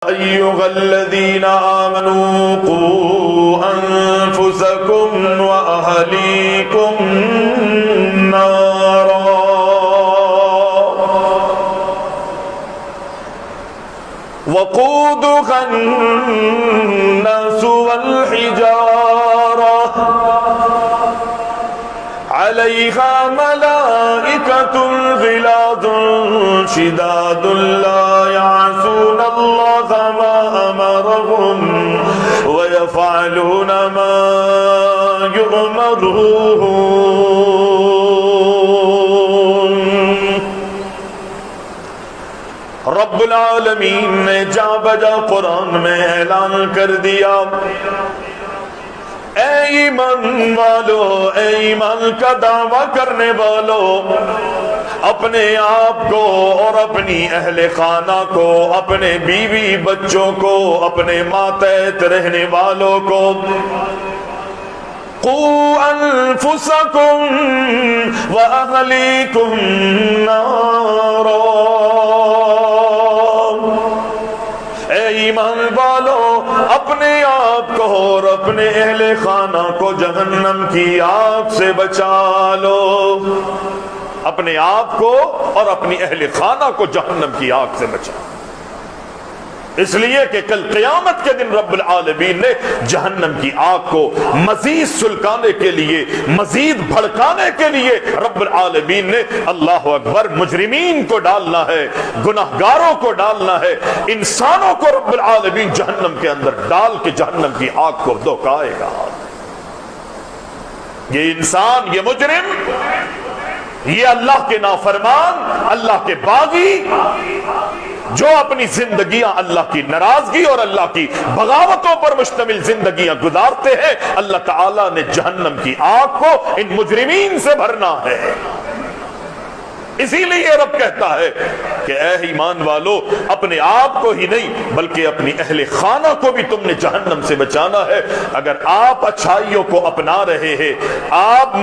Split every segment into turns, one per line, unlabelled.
أيها الذين آمنوا قوا أنفسكم وأهليكم نارا وقودها الناس والحجارة عليها ملائكة غلاظ شداد لا يعصون الله ما أمرهم ويفعلون ما يؤمرون۔ رب العالمین نے جا بجا قرآن میں اعلان کر دیا، اے ایمان والو، اے ایمان کا دعویٰ کرنے والو، اپنے آپ کو اور اپنی اہل خانہ کو، اپنے بیوی بچوں کو، اپنے ماتحت رہنے والوں کو، قوا انفسکم واہلیکم نارا، اے ایمان والو اپنے آپ کو اور اپنے اہل خانہ کو جہنم کی آگ سے بچا لو۔ اپنے آپ کو اور اپنی اہل خانہ کو جہنم کی آگ سے بچا، اس لیے کہ کل قیامت کے دن رب العالمین نے جہنم کی آگ کو مزید سلکانے کے لیے، مزید بھڑکانے کے لیے رب العالمین نے اللہ اکبر مجرمین کو ڈالنا ہے، گناہگاروں کو ڈالنا ہے، انسانوں کو رب العالمین جہنم کے اندر ڈال کے جہنم کی آگ کو دھوکائے گا۔ یہ انسان، یہ مجرم، یہ اللہ کے نافرمان، اللہ کے باغی، جو اپنی زندگیاں اللہ کی ناراضگی اور اللہ کی بغاوتوں پر مشتمل زندگیاں گزارتے ہیں، اللہ تعالیٰ نے جہنم کی آگ کو ان مجرمین سے بھرنا ہے۔ اسی لیے رب کہتا ہے کہ اے ایمان والو اپنے آپ کو ہی نہیں بلکہ اپنی اہل خانہ کو بھی تم نے جہنم سے بچانا ہے۔ اگر آپ اچھائیوں کو اپنا رہے ہیں، آپ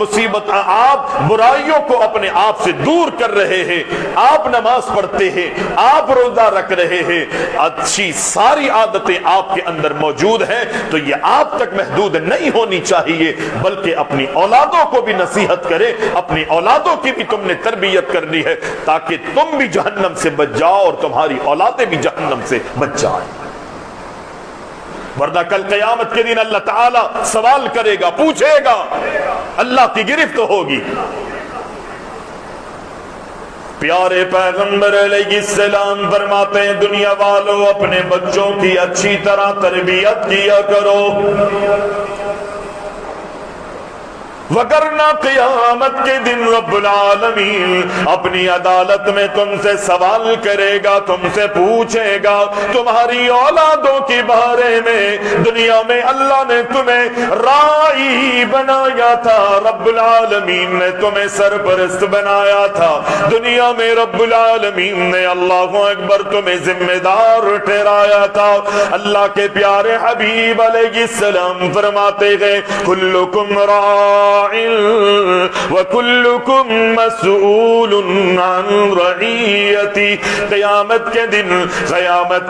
برائیوں کو اپنے آپ سے دور کر رہے ہیں، آپ نماز پڑھتے ہیں، آپ روزہ رکھ رہے ہیں، اچھی ساری عادتیں آپ کے اندر موجود ہیں، تو یہ آپ تک محدود نہیں ہونی چاہیے بلکہ اپنی اولادوں کو بھی نصیحت کرے، اپنی اولادوں کی بھی تم نے تربیت کرنی ہے تاکہ تم بھی جہنم سے بچ جاؤ اور تمہاری اولادیں بھی جہنم سے بچ جائیں، ورنہ کل قیامت کے دن اللہ تعالیٰ سوال کرے گا، پوچھے گا، اللہ کی گرفت ہوگی۔ پیارے پیغمبر علیہ السلام فرماتے ہیں دنیا والوں اپنے بچوں کی اچھی طرح تربیت کیا کرو، وگرنہ قیامت کے دن رب العالمین اپنی عدالت میں تم سے سوال کرے گا، تم سے پوچھے گا تمہاری اولادوں کے بارے میں۔ دنیا میں اللہ نے تمہیں راعی بنایا تھا، رب العالمین نے تمہیں سرپرست بنایا تھا، دنیا میں رب العالمین نے اللہ اکبر تمہیں ذمہ دار ٹھہرایا تھا۔ اللہ کے پیارے حبیب علیہ السلام فرماتے گئے کلکم راع وَكُلُّكُمْ مَسْئُولٌ عَنْ رَعِيَّتِهِ۔ قیامت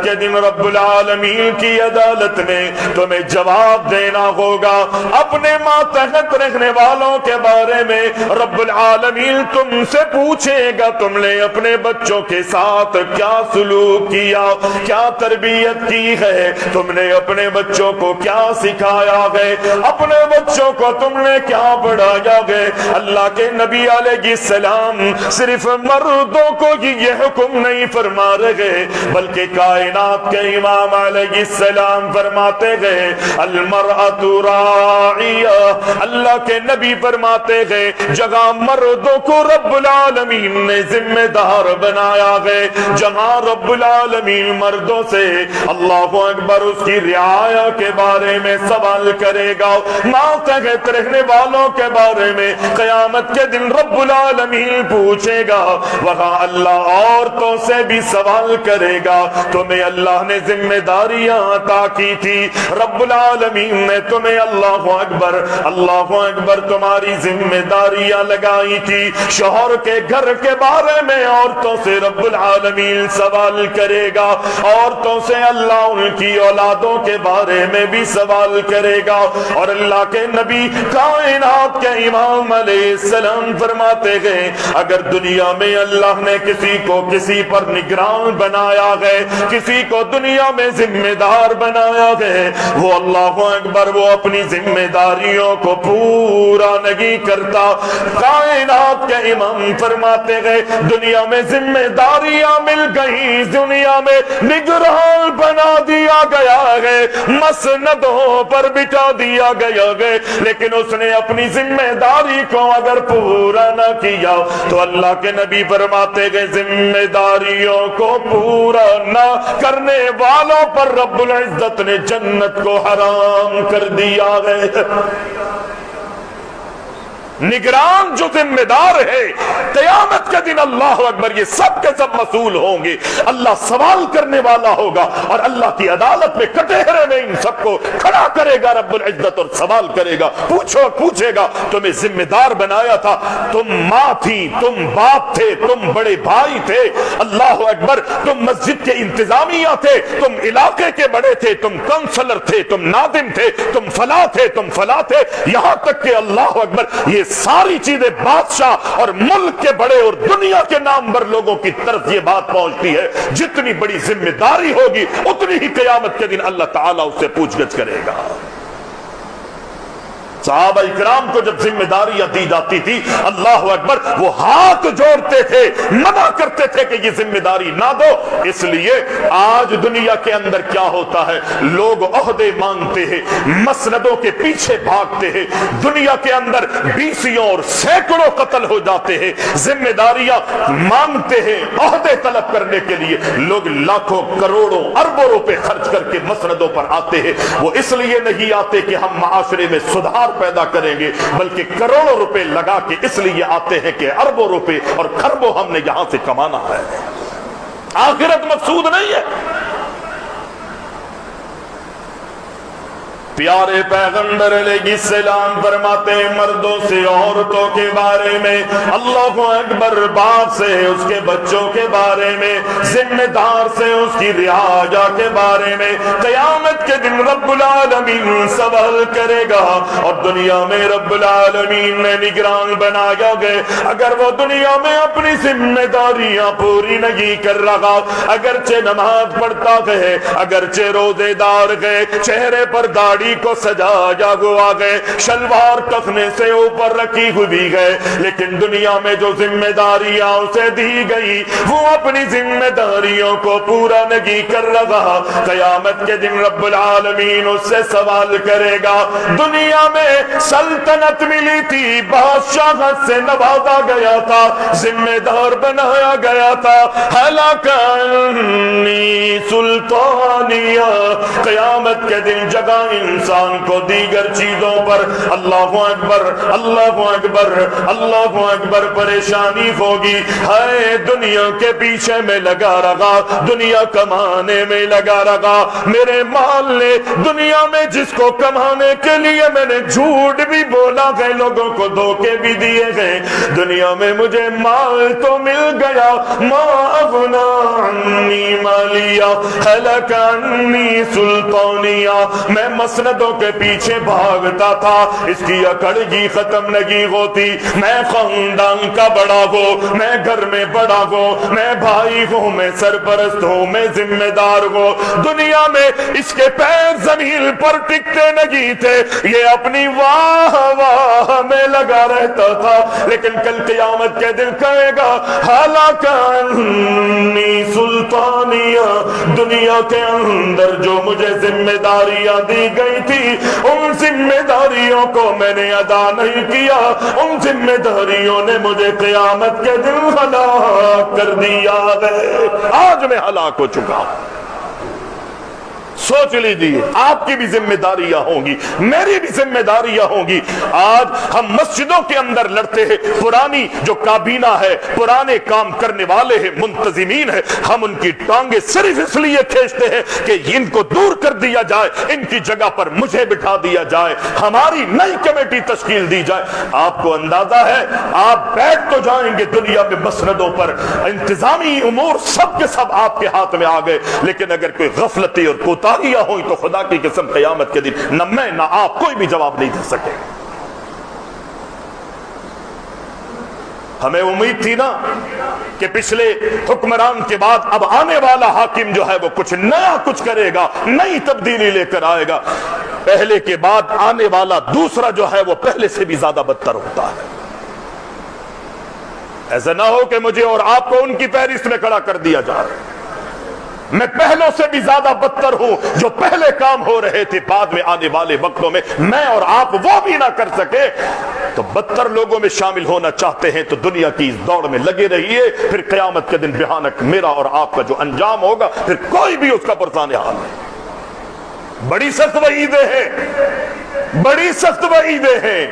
کے دن رب العالمین کی عدالت میں تمہیں جواب دینا ہوگا اپنے ماتحت رکھنے والوں کے بارے میں۔ رب العالمین تم سے پوچھے گا تم نے اپنے بچوں کے ساتھ کیا سلوک کیا، کیا تربیت کی ہے، تم نے اپنے بچوں کو کیا سکھایا ہے، اپنے بچوں کو تم نے کیا پڑھایا گئے۔ اللہ کے نبی علیہ السلام صرف مردوں کو یہ حکم نہیں فرما رہے بلکہ کائنات کے امام علیہ السلام فرماتے گئے المرأۃ راعیہ۔ اللہ کے نبی فرماتے گئے جگہ مردوں کو رب العالمین نے ذمہ دار بنایا ہے، جہاں رب العالمین مردوں سے اللہ اکبر اس کی رعایا کے بارے میں سوال کرے گا، ماتحت رہنے والوں کے بارے میں قیامت کے دن رب العالمین پوچھے گا، وہاں اللہ عورتوں سے بھی سوال کرے گا، تمہیں اللہ نے ذمہ داریاں عطا کی تھی، رب العالمین نے تمہیں اللہ اکبر تمہاری ذمہ داریاں لگائی تھی، شوہر کے گھر کے بارے میں عورتوں سے رب العالمین سوال کرے گا، عورتوں سے اللہ ان کی اولادوں کے بارے میں بھی سوال کرے گا۔ اور اللہ کے نبی کائنات کے امام علیہ السلام فرماتے گئے، اگر دنیا میں اللہ نے کسی کو کسی پر نگران بنایا ہے، کسی کو دنیا میں ذمہ دار بنایا ہے، وہ اللہ اکبر وہ اپنی ذمہ داریوں کو پورا نہیں کرتا۔ کائنات کے امام فرماتے گئے، دنیا میں ذمہ داریاں مل گئی، دنیا میں نگران بنا دیا گیا ہے، مسندوں پر بٹھا دیا گیا ہے، لیکن اس نے اپنی ذمہ داری کو اگر پورا نہ کیا تو اللہ کے نبی فرماتے گئے ذمہ داریوں کو پورا نہ کرنے والوں پر رب العزت نے جنت کو حرام کر دیا ہے۔ نگران جو ذمہ دار ہے، قیامت کے دن اللہ اکبر یہ سب کے سب مسئول ہوں گے، اللہ سوال کرنے والا ہوگا، اور اللہ کی عدالت میں کٹہرے میں ان سب کو کھڑا کرے گا رب العزت، اور سوال کرے گا، پوچھے گا تمہیں ذمہ دار بنایا تھا، تم ماں تھی، تم باپ تھے، تم بڑے بھائی تھے، اللہ اکبر تم مسجد کے انتظامیہ تھے، تم علاقے کے بڑے تھے، تم کونسلر تھے، تم نادم تھے، تم فلاں تھے، تم فلاں تھے، یہاں تک کہ اللہ اکبر یہ ساری چیزیں بادشاہ اور ملک کے بڑے اور دنیا کے نامور لوگوں کی طرف یہ بات پہنچتی ہے، جتنی بڑی ذمہ داری ہوگی اتنی ہی قیامت کے دن اللہ تعالیٰ اس سے پوچھ گچھ کرے گا۔ صحابہ اکرام کو جب ذمہ داریاں دی جاتی تھی، اللہ اکبر وہ ہاتھ جوڑتے تھے، منع کرتے تھے کہ یہ ذمہ داری نہ دو۔ اس لیے آج دنیا کے اندر کیا ہوتا ہے، لوگ عہدے مانگتے ہیں، مسندوں کے پیچھے بھاگتے ہیں، دنیا کے اندر بیسیوں اور سینکڑوں قتل ہو جاتے ہیں، ذمہ داریاں مانگتے ہیں عہدے طلب کرنے کے لیے، لوگ لاکھوں کروڑوں اربوں روپے خرچ کر کے مسندوں پر آتے ہیں۔ وہ اس لیے نہیں آتے کہ ہم معاشرے میں سدھار پیدا کریں گے، بلکہ کروڑوں روپے لگا کے اس لیے آتے ہیں کہ اربوں روپے اور خربوں ہم نے یہاں سے کمانا ہے، آخرت مقصود نہیں ہے۔ پیارے پیغمبر علیہ السلام فرماتے ہیں مردوں سے عورتوں کے بارے میں، اللہ اکبر باپ سے اس کے بچوں کے بارے میں، ذمہ دار سے اس کی رعایا کے بارے میں قیامت کے دن رب العالمین سوال کرے گا۔ اور دنیا میں رب العالمین نے نگران بنایا گئے، اگر وہ دنیا میں اپنی ذمہ داریاں پوری نہیں کر رہا، اگرچہ نماز پڑھتا ہے، اگرچہ روزے دار گئے، چہرے پر داڑھی کو سجایا ہوا گئے، شلوار ٹخنے سے اوپر رکھی ہوئی گئے، لیکن دنیا میں جو ذمہ داریاں اسے دی گئی وہ اپنی ذمہ داریوں کو پورا نہیں کر رہا، قیامت کے دن رب العالمین اس سے سوال کرے گا۔ دنیا میں سلطنت ملی تھی، بادشاہت سے نوازا گیا تھا، ذمہ دار بنایا گیا تھا، ہلاکنی سلطانیہ، قیامت کے دن جگہ انسان کو دیگر چیزوں پر اللہ اکبر اللہ اکبر اللہ اکبر پریشانی ہوگی، ہائے دنیا کے پیچھے میں لگا رہا، دنیا کمانے میں لگا رہا، میرے مال نے دنیا میں جس کو کمانے کے لیے میں نے جھوٹ بھی بولا گئے، لوگوں کو دھوکے بھی دیے گئے، دنیا میں مجھے مال تو مل گیا، ما اغنا عنی مالیہ ہلک عنی سلطانیہ، میں مسندوں کے پیچھے بھاگتا تھا، اس کی اکڑگی ختم نہیں ہوتی، میں خاندان کا بڑا ہوں، میں گھر میں بڑا ہوں، میں بھائی ہوں، میں سرپرست ہوں، میں ذمہ دار ہوں، دنیا میں اس کے پیر زمین پر ٹکتے نہیں تھے، یہ اپنی واہ واہ میں لگا رہتا تھا، لیکن کل قیامت کے دن کہے گا ہلاکنی سلطانیہ، دنیا کے اندر جو مجھے ذمہ داریاں دی گئی تھی ان ذمہ داریوں کو میں نے ادا نہیں کیا، ان ذمہ داریوں نے مجھے قیامت کے دن ہلاک کر دیا ہے، آج میں ہلاک ہو چکا ہوں۔ سوچ لیجیے آپ کی بھی ذمہ داریاں ہوں گی، میری بھی ذمہ داریاں ہوں گی۔ آج ہم مسجدوں کے اندر لڑتے ہیں، پرانی جو کابینہ ہے، پرانے کام کرنے والے ہیں، منتظمین ہیں، ہم ان کی ٹانگیں صرف اس لیے کھینچتے ہیں کہ ان کو دور کر دیا جائے، ان کی جگہ پر مجھے بٹھا دیا جائے، ہماری نئی کمیٹی تشکیل دی جائے۔ آپ کو اندازہ ہے آپ بیٹھ تو جائیں گے دنیا میں مسندوں پر، انتظامی امور سب کے سب آپ کے ہاتھ میں آ گئے، لیکن اگر کوئی غفلتیں اور کوتاہیاں ہوئی تو خدا کی قسم قیامت کے دن نہ میں نہ آپ کوئی بھی جواب نہیں دے سکے۔ ہمیں امید تھی نا کہ پچھلے حکمران کے بعد اب آنے والا حاکم جو ہے وہ کچھ نیا کچھ کرے گا، نئی تبدیلی لے کر آئے گا۔ پہلے کے بعد آنے والا دوسرا جو ہے وہ پہلے سے بھی زیادہ بدتر ہوتا ہے۔ ایسا نہ ہو کہ مجھے اور آپ کو ان کی فہرست میں کھڑا کر دیا جائے۔ میں پہلوں سے بھی زیادہ بدتر ہوں، جو پہلے کام ہو رہے تھے بعد میں آنے والے وقتوں میں میں اور آپ وہ بھی نہ کر سکے تو بدتر لوگوں میں شامل ہونا چاہتے ہیں تو دنیا کی اس دوڑ میں لگے رہیے، پھر قیامت کے دن بھیانک میرا اور آپ کا جو انجام ہوگا پھر کوئی بھی اس کا پرسان حال نہیں۔ بڑی سخت وعیدیں ہیں، بڑی سخت وعیدیں ہیں۔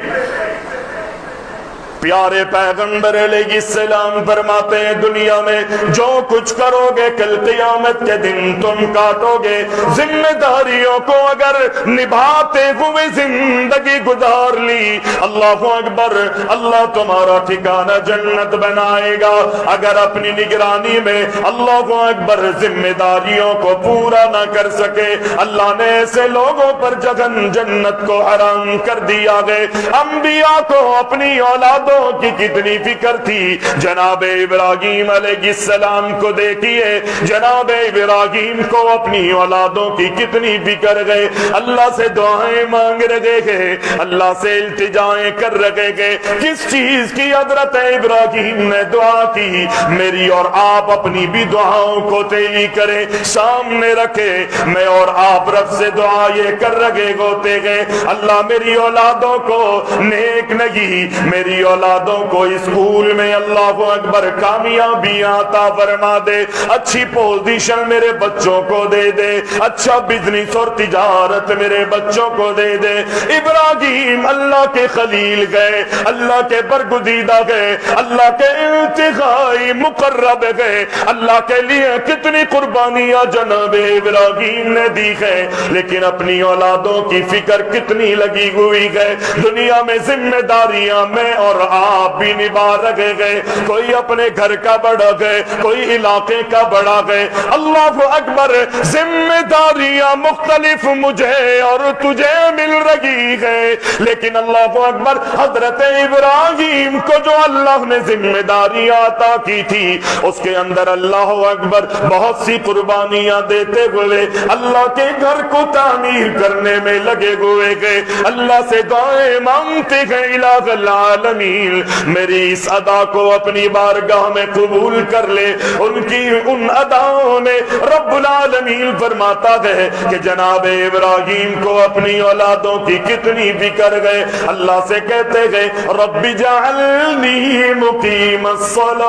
پیارے پیغمبر علیہ السلام فرماتے ہیں دنیا میں جو کچھ کرو گے کل قیامت کے دن تم کاٹو گے۔ ذمہ داریوں کو اگر نبھاتے ہوئے زندگی گزار لی، اللہ اکبر، اللہ تمہارا ٹھکانہ جنت بنائے گا۔ اگر اپنی نگرانی میں اللہ اکبر ذمہ داریوں کو پورا نہ کر سکے، اللہ نے ایسے لوگوں پر جنت کو حرام کر دیا گئے۔ انبیاء کو اپنی اولاد کی کتنی فکر تھی۔ جناب ابراہیم علیہ السلام کو دیکھیے، جناب ابراہیم کو اپنی اولادوں کی کتنی فکر گئے، اللہ سے دعائیں مانگ رہے گئے، اللہ سے التجائیں کر رہے گئے۔ کس چیز کی حضرت ابراہیم نے دعا کی؟ میری اور آپ اپنی بھی دعاؤں کو تیلی کریں، سامنے رکھے، میں اور آپ رب سے دعا یہ کر رہے ہوتے گئے، اللہ میری اولادوں کو نیک نہیں، میری اولادوں کو اسکول میں اللہ اکبر کامیابیاں عطا فرما دے، اچھی پوزیشن میرے بچوں کو دے دے، اچھا بزنس اور تجارت میرے بچوں کو دے دے۔ ابراہیم اللہ کے خلیل گئے، اللہ کے برگزیدہ گئے، اللہ کے انتہائی مقرب گئے، اللہ کے لیے کتنی قربانیاں جناب ابراہیم نے دی ہے، لیکن اپنی اولادوں کی فکر کتنی لگی ہوئی ہے۔ دنیا میں ذمہ داریاں میں اور آپ بھی نبھا رہے گئے، کوئی اپنے گھر کا بڑا گئے، کوئی علاقے کا بڑا گئے۔ اللہ اکبر، ذمہ داریاں مختلف مجھے اور تجھے مل رہی ہے، لیکن اللہ اکبر حضرت ابراہیم کو جو اللہ نے ذمہ داریاں عطا کی تھی اس کے اندر اللہ اکبر بہت سی قربانیاں دیتے ہوئے اللہ کے گھر کو تعمیر کرنے میں لگے ہوئے گئے، اللہ سے دعائیں مانگتے گئے۔ الہ العالمین میری اس ادا کو اپنی بارگاہ میں قبول کر لے۔ ان کی ان اداؤں نے رب العالمین فرماتا ہے کہ جناب ابراہیم کو اپنی اولادوں کی کتنی فکر گئے، اللہ سے کہتے گئے رب جعلنی مقیم الصلاۃ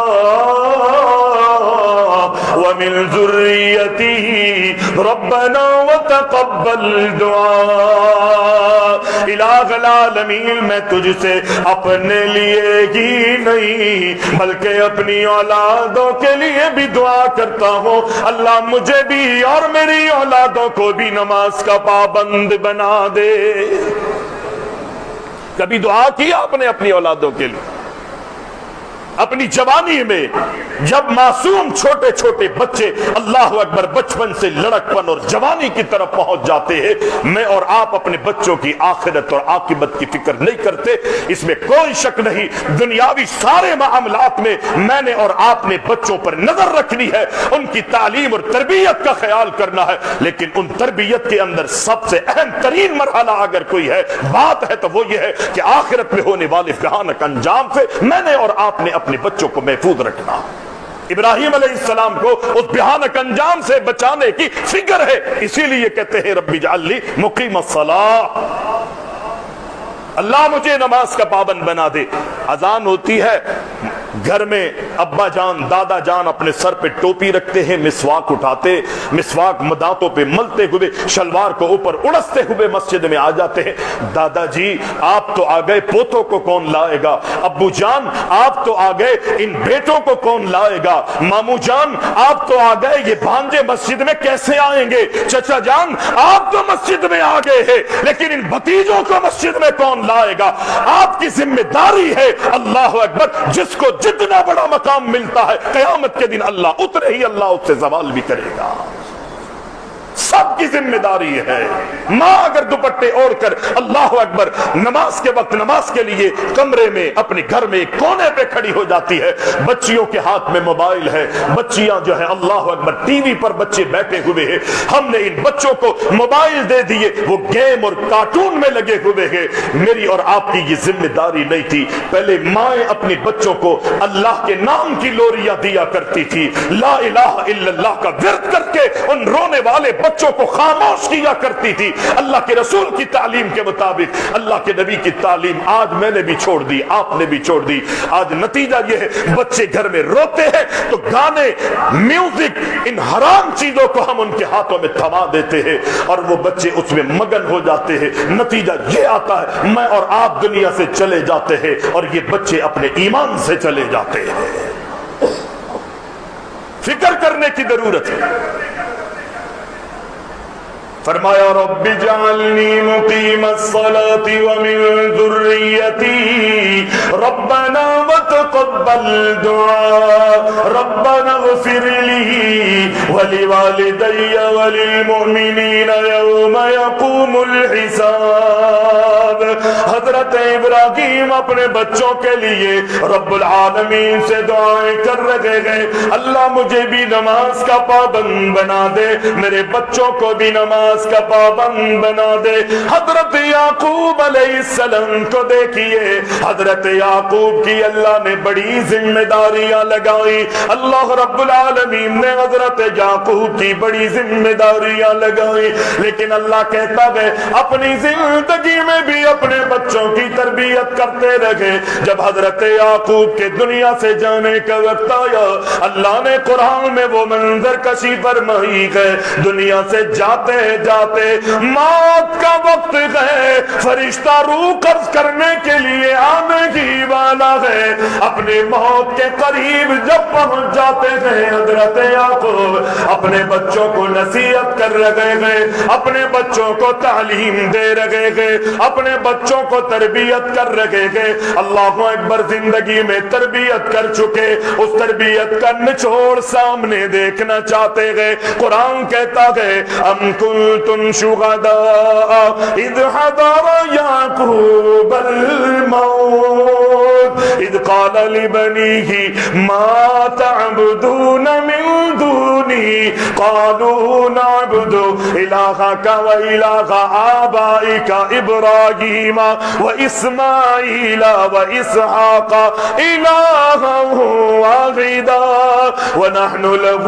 ومن ذریتی ربنا وتقبل دعاء۔ الہ العالمین میں تجھ سے اپنے لیے ہی نہیں بلکہ اپنی اولادوں کے لیے بھی دعا کرتا ہوں، اللہ مجھے بھی اور میری اولادوں کو بھی نماز کا پابند بنا دے۔ کبھی دعا کی آپ نے اپنی اولادوں کے لیے؟ اپنی جوانی میں جب معصوم چھوٹے چھوٹے بچے اللہ اکبر بچپن سے لڑکپن اور جوانی کی طرف پہنچ جاتے ہیں، میں اور آپ اپنے بچوں کی آخرت اور عاقبت کی فکر نہیں کرتے، اس میں کوئی شک نہیں۔ دنیاوی سارے معاملات میں میں نے اور آپ نے بچوں پر نظر رکھنی ہے، ان کی تعلیم اور تربیت کا خیال کرنا ہے، لیکن ان تربیت کے اندر سب سے اہم ترین مرحلہ اگر کوئی ہے بات ہے تو وہ یہ ہے کہ آخرت میں ہونے والے بھیانک انجام سے میں نے اور آپ نے اپنے بچوں کو محفوظ رکھنا۔ ابراہیم علیہ السلام کو اس بھیانک انجام سے بچانے کی فکر ہے، اسی لیے کہتے ہیں رب اجعلنی مقیم الصلاۃ، اللہ مجھے نماز کا پابند بنا دے۔ اذان ہوتی ہے، گھر میں ابا جان دادا جان اپنے سر پہ ٹوپی رکھتے ہیں، مسواک اٹھاتے، مسواک دانتوں پہ ملتے ہوئے شلوار کو اوپر اڑستے ہوئے مسجد میں آ جاتے ہیں۔ دادا جی آپ تو آ گئے، پوتوں کو کون لائے گا؟ ابو جان آپ تو آ گئے، ان بیٹوں کو کون لائے گا؟ مامو جان آپ تو آ گئے، یہ بھانجے مسجد میں کیسے آئیں گے؟ چچا جان آپ تو مسجد میں آ گئے ہیں، لیکن ان بھتیجوں کو مسجد میں کون لائے گا؟ آپ کی ذمہ داری ہے، اللہ اکبر، جس کو جتنا بڑا مقام ملتا ہے قیامت کے دن اللہ اتنے ہی اللہ اس سے سوال بھی کرے گا۔ سب کی ذمہ داری ہے۔ ماں اگر دوپٹے اوڑھ کر اللہ اکبر نماز کے وقت نماز کے لیے کمرے میں اپنے گھر میں ایک کونے پہ کھڑی ہو جاتی ہے، بچیوں کے ہاتھ میں موبائل ہے، بچیاں جو ہے اللہ اکبر ٹی وی پر بچے بیٹھے ہوئے ہیں، ہم نے ان بچوں کو موبائل دے دیے، وہ گیم اور کارٹون میں لگے ہوئے ہیں۔ میری اور آپ کی یہ ذمہ داری نہیں تھی۔ پہلے مائیں اپنے بچوں کو اللہ کے نام کی لوریاں دیا کرتی تھی، لا الہ الا اللہ کا ورد کر کے ان رونے والے بچوں کو خاموش کیا کرتی تھی، اللہ کے رسول کی تعلیم کے مطابق، اللہ کے نبی کی تعلیم آج میں نے بھی چھوڑ دی، آپ نے بھی چھوڑ دی۔ آج نتیجہ یہ ہے بچے گھر میں روتے ہیں تو گانے، میوزک، ان حرام چیزوں کو ہم ان کے ہاتھوں میں تھما دیتے ہیں اور وہ بچے اس میں مگن ہو جاتے ہیں۔ نتیجہ یہ آتا ہے میں اور آپ دنیا سے چلے جاتے ہیں اور یہ بچے اپنے ایمان سے چلے جاتے ہیں۔ فکر کرنے کی ضرورت ہے۔ فرمایا رب اجعلنی مقیم الصلاۃ ومن ذریتی ربنا وتقبل دعاء ربنا اغفر لی ولوالدی وللمؤمنین یوم یقوم الحساب۔ حضرت ابراہیم اپنے بچوں کے لیے رب العالمین سے دعائیں کر رہے ہیں، اللہ مجھے بھی نماز کا پابند بنا دے، میرے بچوں کو بھی نماز کا پابند بنا دے۔ حضرت یعقوب علیہ السلام کو دیکھیے، حضرت یعقوب کی اللہ نے بڑی ذمہ داریاں لگائی، اللہ رب العالمین نے حضرت یعقوب کی بڑی ذمہ داریاں لگائی، لیکن اللہ کہتا ہے اپنی زندگی میں بھی اپنے بچوں کی تربیت کرتے رہے۔ جب حضرت یعقوب کے دنیا سے جانے کا وقت آیا، اللہ نے قرآن میں وہ منظر کشی فرمائی ہے، دنیا سے جاتے جاتے موت کا وقت ہے، فرشتہ روح قبض کرنے کے لیے آنے ہی والا ہے۔ اپنے موت کے قریب جب پہنچ جاتے ہیں حضرت یعقوب اپنے بچوں کو نصیحت کر رہے ہیں، اپنے بچوں کو تعلیم دے رہے ہیں، اپنے بچوں کو تربیت کر رہے ہیں۔ اللہ اکبر، زندگی میں تربیت کر چکے، اس تربیت کا نچوڑ سامنے دیکھنا چاہتے ہیں۔ قرآن کہتا ہے ام کنتم شہداء اذ حضر یعقوب الموت اذ قال لبنیہ ما تعبدون من دونی قالوا نعبد الہک و الہ آبائک ابراہیم و اسماعیل و اسحاق الہا واحدا ونحن له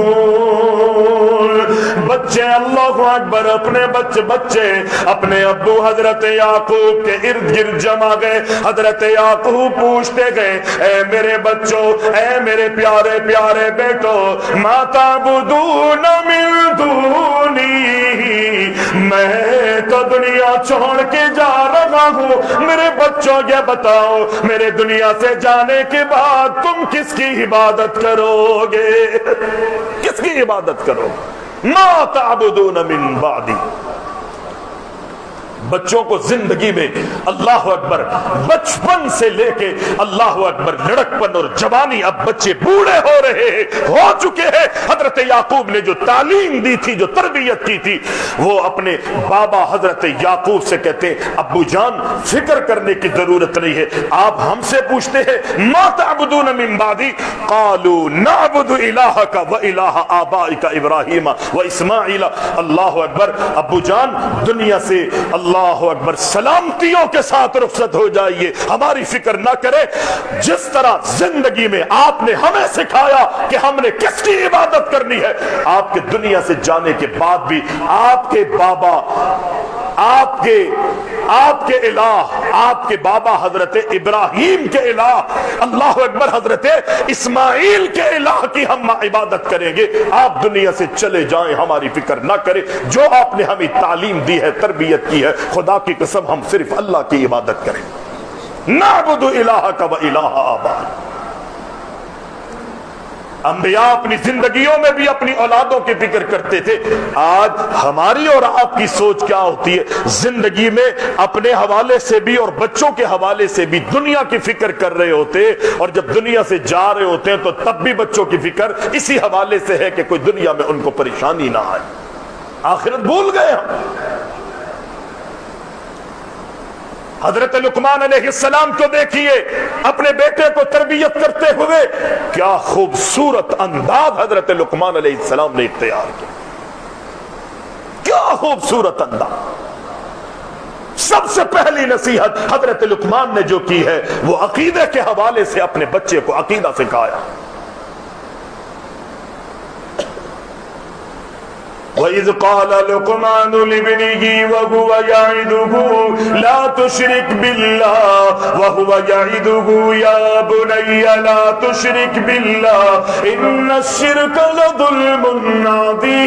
مسلمون۔ بچے اللہ اکبر اپنے بچے اپنے ابو حضرت یعقوب کے ارد گرد جمع گئے۔ حضرت یعقوب پوچھتے گئے اے میرے بچوں، اے میرے پیارے پیارے بیٹو، ما تعبدون من دونی، میں تو دنیا چھوڑ کے جا رہا ہوں، میرے بچوں یہ بتاؤ میرے دنیا سے جانے کے بعد تم کس کی عبادت کرو گے؟ کس کی عبادت کرو؟ ما تعبدون من بعدی۔ بچوں کو زندگی میں اللہ اکبر بچپن سے لے کے اللہ اکبر لڑکپن اور جوانی، اب بچے بوڑھے ہو رہے ہیں، ہو چکے ہیں۔ حضرت یعقوب نے جو تعلیم دی تھی، جو تربیت کی تھی، وہ اپنے بابا حضرت یعقوب سے کہتے ہیں ابو جان فکر کرنے کی ضرورت نہیں ہے، آپ ہم سے پوچھتے ہیں ما تعبدون من بعدی قالوا نعبد الہک و الہ آبائک ابراہیم و اسماعیل۔ اللہ اکبر، ابو جان دنیا سے اللہ اکبر سلامتیوں کے ساتھ رخصت ہو جائیے، ہماری فکر نہ کرے۔ جس طرح زندگی میں آپ نے ہمیں سکھایا کہ ہم نے کس کی عبادت کرنی ہے، آپ کے دنیا سے جانے کے بعد بھی آپ کے بابا آپ کے الہ، آپ کے بابا حضرت ابراہیم کے الہ، اللہ اکبر، حضرت اسماعیل کے الہ کی ہم عبادت کریں گے، آپ دنیا سے چلے جائیں ہماری فکر نہ کریں، جو آپ نے ہمیں تعلیم دی ہے، تربیت کی ہے، خدا کی قسم ہم صرف اللہ کی عبادت کریں، نعبد الہک و الہ آبائک۔ انبیاء اپنی زندگیوں میں بھی اپنی اولادوں کی فکر کرتے تھے۔ آج ہماری اور آپ کی سوچ کیا ہوتی ہے؟ زندگی میں اپنے حوالے سے بھی اور بچوں کے حوالے سے بھی دنیا کی فکر کر رہے ہوتے، اور جب دنیا سے جا رہے ہوتے ہیں تو تب بھی بچوں کی فکر اسی حوالے سے ہے کہ کوئی دنیا میں ان کو پریشانی نہ آئے۔ آخرت بھول گئے ہم۔ حضرت لقمان علیہ السلام کو دیکھیے، اپنے بیٹے کو تربیت کرتے ہوئے کیا خوبصورت انداز حضرت لقمان علیہ السلام نے اختیار کیا، کیا خوبصورت انداز۔ سب سے پہلی نصیحت حضرت لقمان نے جو کی ہے وہ عقیدے کے حوالے سے اپنے بچے کو عقیدہ سکھایا۔ وَإِذْ قَالَ لُقْمَانُ لِابْنِهِ وَهُوَ يَعِظُهُ لَا تُشْرِكْ بِاللَّهِ وَهُوَ يَعِظُهُ يَا بُنَيَّ لَا تُشْرِكْ بِاللَّهِ إِنَّ الشِّرْكَ لَظُلْمٌ عَظِيمٌ۔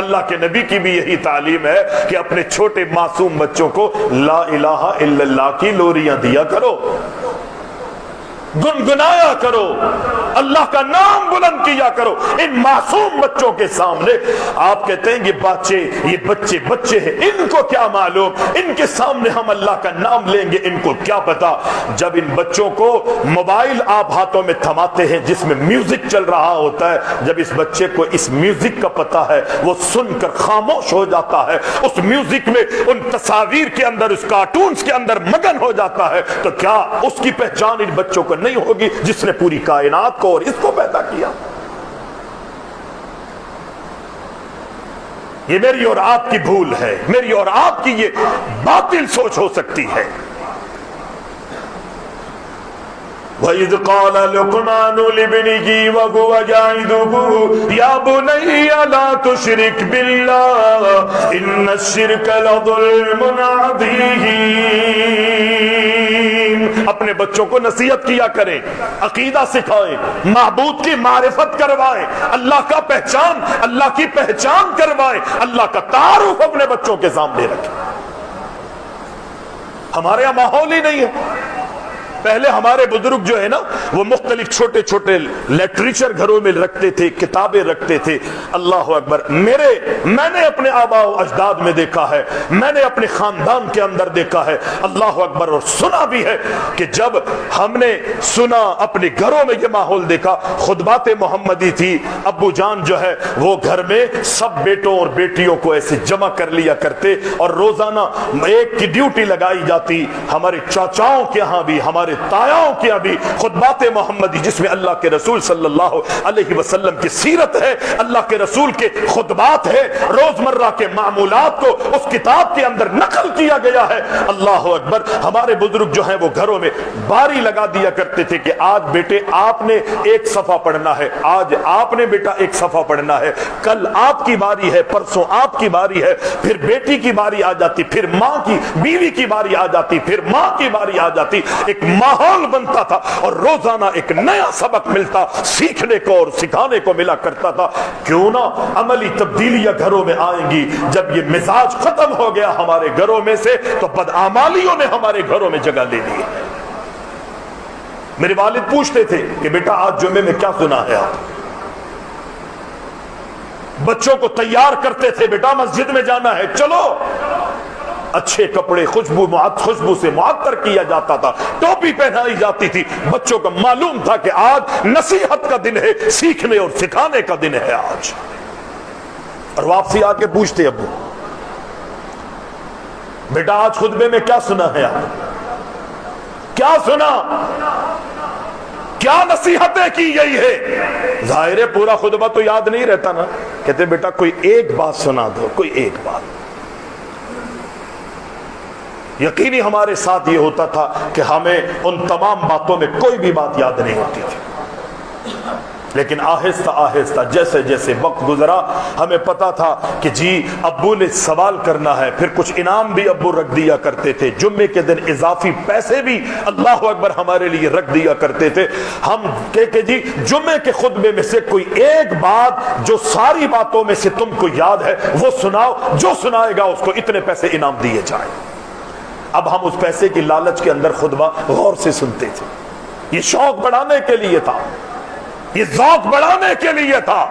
اللہ کے نبی کی بھی یہی تعلیم ہے کہ اپنے چھوٹے معصوم بچوں کو لا الہ الا اللہ کی لوریاں دیا کرو، گنگنایا کرو، اللہ کا نام بلند کیا کرو ان معصوم بچوں کے سامنے۔ آپ کہتے ہیں یہ بچے ہیں، ان کو کیا معلوم، ان کے سامنے ہم اللہ کا نام لیں گے، ان کو کیا پتا۔ جب ان بچوں کو موبائل آپ ہاتھوں میں تھماتے ہیں جس میں میوزک چل رہا ہوتا ہے، جب اس بچے کو اس میوزک کا پتا ہے وہ سن کر خاموش ہو جاتا ہے، اس میوزک میں ان تصاویر کے اندر، اس کارٹونز کے اندر مگن ہو جاتا ہے، تو کیا اس کی پہچان ان بچوں کو نہیں ہوگی جس نے پوری کائنات کو اور اس کو پیدا کیا؟ یہ میری اور آپ کی بھول ہے، میری اور آپ کی یہ باطل سوچ ہو سکتی ہے۔ وَإِذْ قَالَ لُقْمَانُ لِابْنِهِ وَهُوَ يَعِظُهُ يَا بُنَيَّ لَا تُشْرِكْ بِاللَّهِ إِنَّ الشِّرْكَ لَظُلْمٌ عَظِيمٌ۔ اپنے بچوں کو نصیحت کیا کریں، عقیدہ سکھائیں، معبود کی معرفت کروائیں، اللہ کا پہچان، اللہ کی پہچان کروائیں، اللہ کا تعارف اپنے بچوں کے سامنے رکھیں۔ ہمارے یہاں ماحول ہی نہیں ہے۔ پہلے ہمارے بزرگ جو ہے نا وہ مختلف چھوٹے چھوٹے لٹریچر گھروں میں رکھتے تھے، کتابیں رکھتے تھے۔ اللہ اکبر، میں نے اپنے آباء و اجداد میں دیکھا ہے، میں نے اپنے خاندان کے اندر دیکھا ہے، اللہ اکبر، اور سنا بھی ہے کہ جب ہم نے سنا اپنے گھروں میں یہ ماحول دیکھا، خطبات محمدی تھی، ابو جان جو ہے وہ گھر میں سب بیٹوں اور بیٹیوں کو ایسے جمع کر لیا کرتے اور روزانہ ایک کی ڈیوٹی لگائی جاتی۔ ہمارے چاچاؤں کے ہاں بھی، ہمارے تایاؤں کی ابھی خطبات محمدی جس میں اللہ کے رسول صلی اللہ علیہ وسلم کی سیرت ہے، اللہ کے رسول کے خطبات ہے، روزمرہ کے معمولات کو اس کتاب کے اندر نقل کیا گیا ہے۔ اللہ اکبر، ہمارے بزرگ جو ہیں وہ گھروں میں باری لگا دیا کرتے تھے کہ آج بیٹے آپ نے ایک صفحہ پڑھنا ہے، آج آپ نے بیٹا ایک صفحہ پڑھنا ہے، کل آپ کی باری ہے، پرسوں آپ کی باری ہے، پھر بیٹی کی باری آ جاتی، پھر ماں کی، بیوی کی باری آ جاتی، پھر ماں کی باری آ جاتی۔ ایک ماحول بنتا تھا اور روزانہ ایک نیا سبق ملتا، سیکھنے کو اور سکھانے کو ملا کرتا تھا۔ کیوں نہ عملی تبدیلیاں گھروں میں آئیں گی؟ جب یہ مزاج ختم ہو گیا ہمارے گھروں میں سے تو بدعمالیوں نے ہمارے گھروں میں جگہ لے لی۔ میرے والد پوچھتے تھے کہ بیٹا آج جمعے میں کیا سنا ہے آپ؟ بچوں کو تیار کرتے تھے، بیٹا مسجد میں جانا ہے، چلو۔ اچھے کپڑے خوشبو سے معطر کیا جاتا تھا، ٹوپی پہنائی جاتی تھی، بچوں کو معلوم تھا کہ آج نصیحت کا دن ہے، سیکھنے اور سکھانے کا دن ہے آج۔ اور واپسی آ کے پوچھتے ابو بیٹا آج خطبے میں کیا سنا ہے آپ؟ کیا سنا؟ کیا نصیحتیں کی گئی ہے؟ ظاہر ہے پورا خطبہ تو یاد نہیں رہتا نا، کہتے بیٹا کوئی ایک بات سنا دو، کوئی ایک بات۔ یقینی ہمارے ساتھ یہ ہوتا تھا کہ ہمیں ان تمام باتوں میں کوئی بھی بات یاد نہیں ہوتی تھی، لیکن آہستہ آہستہ جیسے جیسے وقت گزرا ہمیں پتا تھا کہ جی ابو نے سوال کرنا ہے، پھر کچھ انعام بھی ابو رکھ دیا کرتے تھے، جمعے کے دن اضافی پیسے بھی اللہ اکبر ہمارے لیے رکھ دیا کرتے تھے۔ ہم کہ جی جمعے کے خطبے میں سے کوئی ایک بات جو ساری باتوں میں سے تم کو یاد ہے وہ سناؤ، جو سنائے گا اس کو اتنے پیسے انعام دیے جائیں۔ اب ہم اس پیسے کی لالچ کے اندر خطبہ غور سے سنتے تھے، یہ شوق بڑھانے کے لیے تھا، یہ ذوق بڑھانے کے لیے تھا۔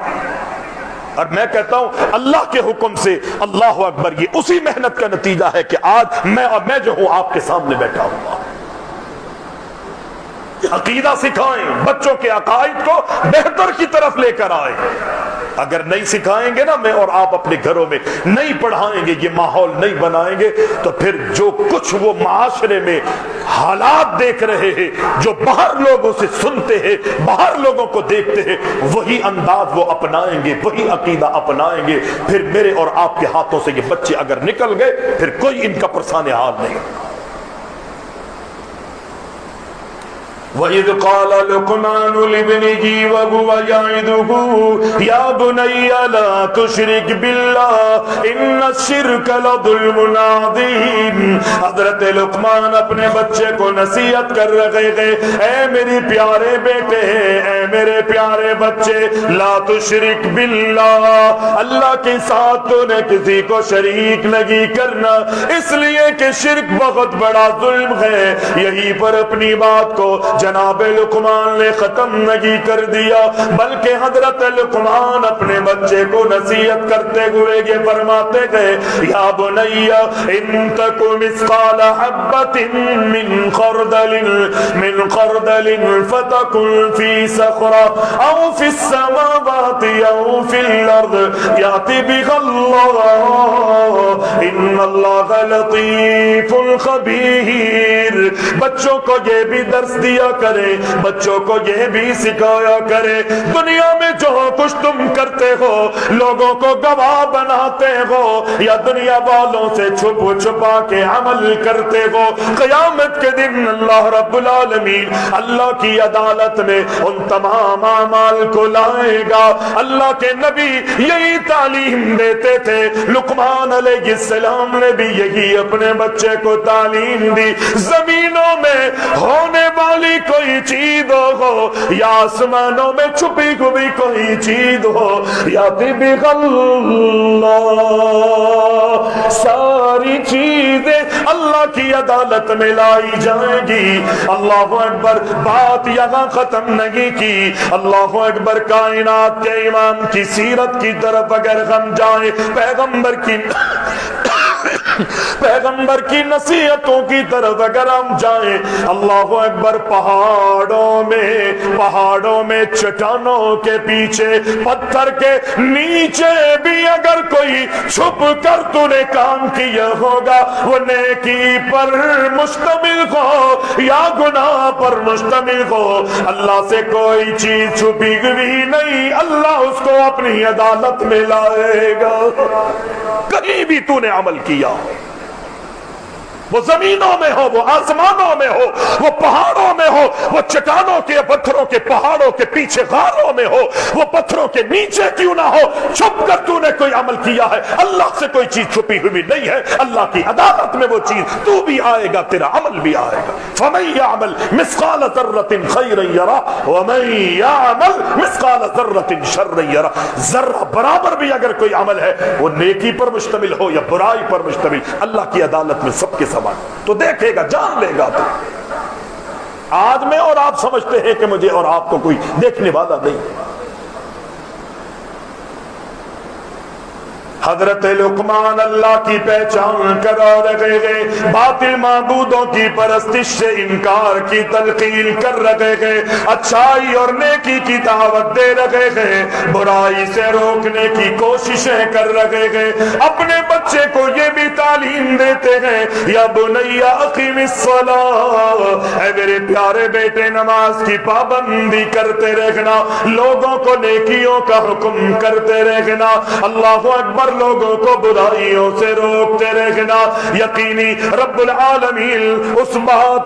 اور میں کہتا ہوں اللہ کے حکم سے اللہ اکبر یہ اسی محنت کا نتیجہ ہے کہ آج میں جو ہوں آپ کے سامنے بیٹھا ہوں۔ عقیدہ سکھائیں، بچوں کے عقائد کو بہتر کی طرف لے کر آئیں۔ اگر نہیں سکھائیں گے نا، میں اور آپ اپنے گھروں میں نہیں پڑھائیں گے، یہ ماحول نہیں بنائیں گے، تو پھر جو کچھ وہ معاشرے میں حالات دیکھ رہے ہیں، جو باہر لوگوں سے سنتے ہیں، باہر لوگوں کو دیکھتے ہیں، وہی انداز وہ اپنائیں گے، وہی عقیدہ اپنائیں گے۔ پھر میرے اور آپ کے ہاتھوں سے یہ بچے اگر نکل گئے پھر کوئی ان کا پرسان حال نہیں۔ وَإِذْ قَالَ لُقْمَانُ لِابْنِهِ وَهُوَ يَعِظُهُ يَا بُنَيَّ لَا تُشْرِكْ بِاللَّهِ إِنَّ الشِّرْكَ لَظُلْمٌ عَظِيمٌ۔ حضرت لقمان اپنے بچے کو نصیحت کر رہے ہیں، اے میری پیارے بیٹے، اے میرے پیارے بچے، لا تشرک باللہ، اللہ کے ساتھ تو نے کسی کو شریک نہیں کرنا، اس لیے کہ شرک بہت بڑا ظلم ہے۔ یہی پر اپنی بات کو جناب لقمان نے ختم نہیں کر دیا، بلکہ حضرت لقمان اپنے بچے کو نصیحت کرتے ہوئے یہ فرماتے گئے، یا بنی ان تک مثقال حبۃ من خردل فتکن فی صخرہ او فی السماوات او فی الارض یأتی بها اللہ ان اللہ لطیف خبیر۔ بچوں کو یہ بھی درس دیا کرے، بچوں کو یہ بھی سکھایا کرے، دنیا میں جو کچھ تم کرتے ہو، لوگوں کو گواہ بناتے ہو یا دنیا والوں سے چھپ چھپا کے عمل کرتے ہو، قیامت کے دن اللہ رب العالمین اللہ کی عدالت میں ان تمام اعمال کو لائے گا۔ اللہ کے نبی یہی تعلیم دیتے تھے، لقمان علیہ السلام نے بھی یہی اپنے بچے کو تعلیم دی۔ زمینوں میں ہونے والی کوئی چیز ہو یا آسمانوں میں چھپی ہوئی کوئی چیز ہو، یا طبق اللہ، ساری چیزیں اللہ کی عدالت میں لائی جائیں گی۔ اللہ اکبر، بات یہاں ختم نہیں کی۔ اللہ اکبر، کائنات کے امام کی سیرت کی طرف اگر ہم جائیں، پیغمبر کی نصیحتوں کی طرف اگر ہم جائیں، اللہ اکبر، پہاڑوں میں چٹانوں کے پیچھے، پتھر کے نیچے بھی اگر کوئی چھپ کر تو نے کام کیا ہوگا، وہ نیکی پر مشتمل ہو یا گناہ پر مشتمل ہو، اللہ سے کوئی چیز چھپی ہوئی نہیں، اللہ اس کو اپنی عدالت میں لائے گا۔ کہیں بھی تو نے عمل کیا، وہ زمینوں میں ہو، وہ آسمانوں میں ہو، وہ پہاڑوں میں ہو، وہ چٹانوں کے پتھروں کے پہاڑوں کے پیچھے غاروں میں ہو، وہ پتھروں کے نیچے کیوں نہ ہو، چھپ کر تو نے کوئی عمل کیا ہے، اللہ سے کوئی چیز چھپی ہوئی نہیں ہے۔ اللہ کی عدالت میں وہ چیز تو بھی آئے گا، تیرا عمل بھی آئے گا۔ فَمَن يَعْمَلْ مِثْقَالَ ذَرَّةٍ خَيْرًا يَرَهُ وَمَن يَعْمَلْ مِثْقَالَ ذَرَّةٍ شَرًّا يَرَهُ۔ ذرہ برابر بھی اگر کوئی عمل ہے، وہ نیکی پر مشتمل ہو یا برائی پر مشتمل، اللہ کی عدالت میں سب کے سامان تو دیکھے گا، جان لے گا۔ تو آج میں اور آپ سمجھتے ہیں کہ مجھے اور آپ کو کوئی دیکھنے والا نہیں۔ حضرت لقمان اللہ کی پہچان کرا رہے ہیں، باطل معبودوں کی پرستش سے انکار کی تلقین کر رہے ہیں، اچھائی اور نیکی کی دعوت دے رہے ہیں، برائی سے روکنے کی کوششیں کر رہے ہیں، اپنے بچے کو یہ بھی تعلیم دیتے ہیں، یا بنی اقیم الصلاۃ، اے میرے پیارے بیٹے نماز کی پابندی کرتے رہنا، لوگوں کو نیکیوں کا حکم کرتے رہنا۔ اللہ اکبر، لوگوں کو برائیوں سے روکتے رہنا۔ یقینی رب العالمین اس بات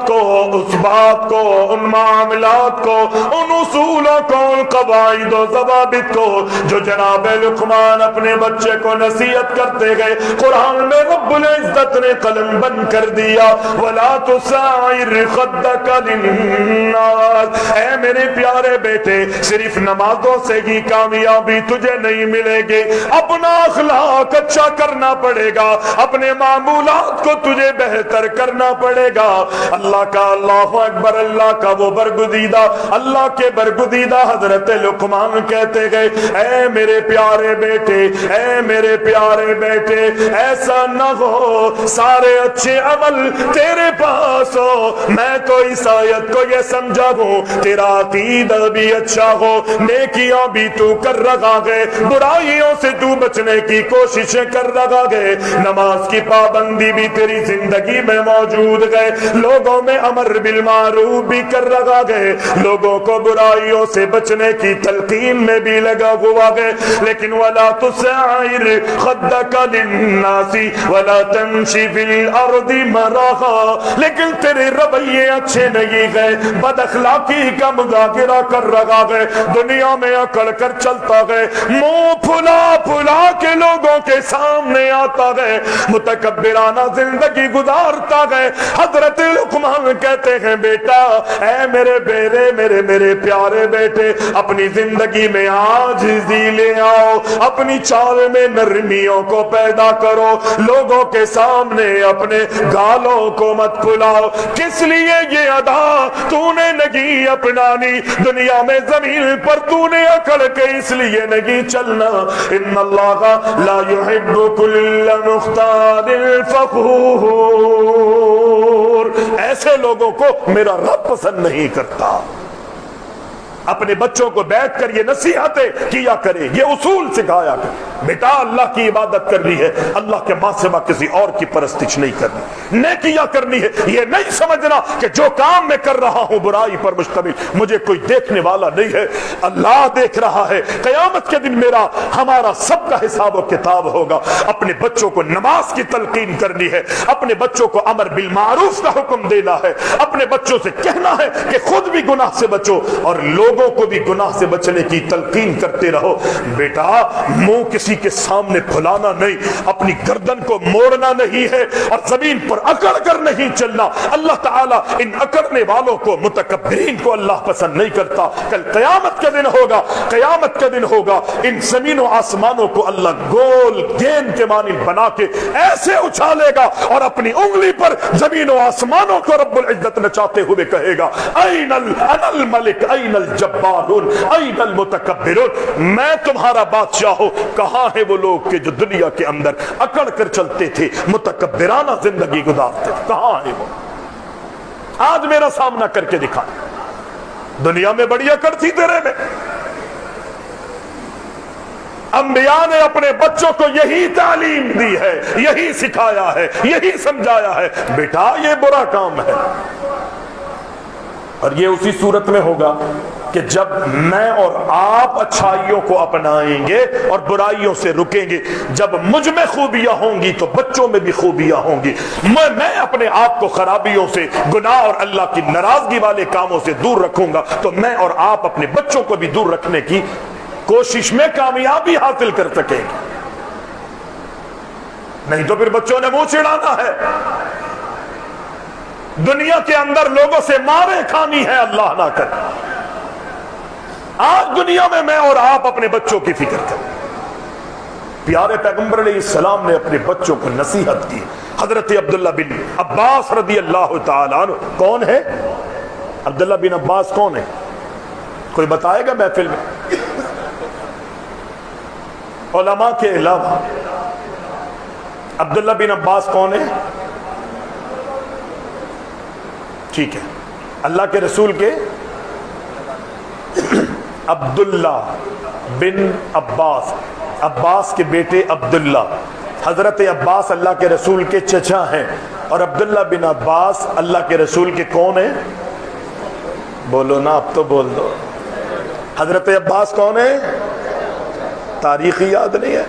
کو ان معاملات کو، ان اصولوں کو، ان قواعد و ضوابط کو جو جناب لقمان اپنے بچے کو نصیحت کرتے گئے، قرآن میں رب العزت نے قلم بند کر دیا۔ وَلَا تُسَعِّرْ خَدَّكَ لِلنَّاسِ، اے میرے پیارے بیٹے، صرف نمازوں سے ہی کامیابی تجھے نہیں ملے گی، اپنا اخلاق اچھا کرنا پڑے گا، اپنے معمولات کو تجھے بہتر کرنا پڑے گا۔ اللہ کا اللہ اکبر، اللہ کا وہ برگزیدہ، اللہ کے برگزیدہ حضرت لقمان کہتے گئے، اے میرے پیارے بیٹے، اے میرے پیارے بیٹے، ایسا نہ ہو سارے اچھے عمل تیرے پاس ہو، میں تو اس آیت کو یہ سمجھا ہوں تیرا عقیدہ بھی اچھا ہو، نیکیاں بھی تو کر رہا ہے، برائیوں سے تو بچنے کی کوششیں کر رہا ہے، نماز کی پابندی بھی تیری زندگی میں موجود ہے، لوگوں میں امر بالمعروف بھی کر رہا ہے، لوگوں کو برائیوں سے بچنے کی تلقین میں بھی لگا ہوا ہے، لیکن وَلَا تُسَعِّرْ خَدَّكَ لِلنَّاسِ وَلَا تَمْشِ فِي الْأَرْضِ مَرَحًا، لیکن تیرے رویے اچھے نہیں گئے، بد اخلاقی کا مذاکرہ کر رہا ہے، دنیا میں اکڑ کر چلتا ہے، منہ پھلا پھلا کے لوگوں کے سامنے آتا ہے، متکبرانہ زندگی گزارتا ہے۔ حضرت لقمان کہتے ہیں بیٹا، اے میرے بیرے، میرے پیارے بیٹے، اپنی زندگی میں عاجزی لے آؤ، اپنی چال میں نرمیوں کو پیدا کرو، لوگوں کے سامنے اپنے گالوں کو مت پھلاؤ۔ کس لیے یہ ادا تو نے نہیں اپنانی؟ دنیا میں زمین پر تو نے اکڑ کے اس لیے نہیں چلنا، ان اللہ لا يحب كل مختال فخور، ایسے لوگوں کو میرا رب پسند نہیں کرتا۔ اپنے بچوں کو بیٹھ کر یہ نصیحتیں کیا کرے، یہ اصول سکھایا کرے، بیٹا اللہ کی عبادت کرنی ہے، اللہ کے ماں سوا کسی اور کی پرستش نہیں کرنی، نیکیاں کرنی ہے، یہ نہیں سمجھنا کہ جو کام میں کر رہا ہوں برائی پر مشتمل، مجھے کوئی دیکھنے والا نہیں ہے، اللہ دیکھ رہا ہے، قیامت کے دن میرا ہمارا سب کا حساب و کتاب ہوگا۔ اپنے بچوں کو نماز کی تلقین کرنی ہے، اپنے بچوں کو امر بالمعروف کا حکم دینا ہے، اپنے بچوں سے کہنا ہے کہ خود بھی گناہ سے بچو اور لوگوں کو بھی گناہ سے بچنے کی تلقین کرتے رہو۔ بیٹا منہ کسی کے سامنے پھلانا نہیں، اپنی گردن کو موڑنا نہیں ہے، اور زمین پر اکڑ کر نہیں چلنا۔ اللہ تعالیٰ ان اکڑنے والوں کو، متکبرین کو اللہ پسند نہیں کرتا۔ کل قیامت کا دن ہوگا، قیامت کا دن ہوگا، ان زمین و آسمانوں کو اللہ گول گیند کے مانند بنا کے ایسے اچھالے گا اور اپنی انگلی پر زمین و آسمانوں کو رب العزت نچاتے ہوئے کہے گا، این الملک این الجبارون این المتکبرون، میں تمہارا بادشاہ ہوں، کہاں ہیں وہ لوگ کہ جو دنیا کے اندر اکڑ کر چلتے تھے، متکبرانہ زندگی گزارتے تھے، کہاں ہیں وہ؟ آج میرا سامنا کر کے دکھائیں۔ دنیا میں بڑی اکڑ تھی تیرے میں، انبیاء نے اپنے بچوں کو یہی تعلیم دی ہے، یہی سکھایا ہے، یہی سمجھایا ہے، بیٹا یہ برا کام ہے۔ اور یہ اسی صورت میں ہوگا کہ جب میں اور آپ اچھائیوں کو اپنائیں گے اور برائیوں سے رکیں گے۔ جب مجھ میں خوبیاں ہوں گی تو بچوں میں بھی خوبیاں ہوں گی۔ میں اپنے آپ کو خرابیوں سے، گناہ اور اللہ کی ناراضگی والے کاموں سے دور رکھوں گا تو میں اور آپ اپنے بچوں کو بھی دور رکھنے کی کوشش میں کامیابی حاصل کر سکیں گے، نہیں تو پھر بچوں نے منہ چڑھانا ہے۔ دنیا کے اندر لوگوں سے مارے کھانی ہے، اللہ نہ کرے۔ آج دنیا میں اور آپ اپنے بچوں کی فکر کریں۔ پیارے پیغمبر علیہ السلام نے اپنے بچوں کو نصیحت کی۔ حضرت عبداللہ بن عباس رضی اللہ تعالیٰ عنہ کون ہے؟ عبداللہ بن عباس کون ہے؟ کوئی بتائے گا محفل میں؟ علماء کے علاوہ عبداللہ بن عباس کون ہے؟ ٹھیک ہے، اللہ کے رسول کے عبداللہ بن عباس، عباس کے بیٹے عبداللہ، حضرت عباس اللہ کے رسول کے چچا ہیں، اور عبداللہ بن عباس اللہ کے رسول کے کون ہیں؟ بولو نا، اب تو بول دو۔ حضرت عباس کون ہے؟ تاریخی یاد نہیں ہے؟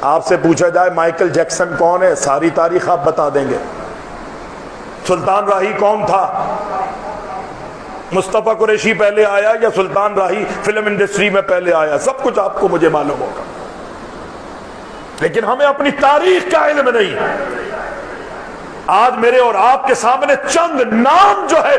آپ سے پوچھا جائے مائیکل جیکسن کون ہے، ساری تاریخ آپ بتا دیں گے۔ سلطان راہی کون تھا؟ مصطفیٰ قریشی پہلے آیا یا سلطان راہی فلم انڈسٹری میں پہلے آیا؟ سب کچھ آپ کو مجھے معلوم ہوگا، لیکن ہمیں اپنی تاریخ کا علم نہیں۔ آج میرے اور آپ کے سامنے چند نام جو ہے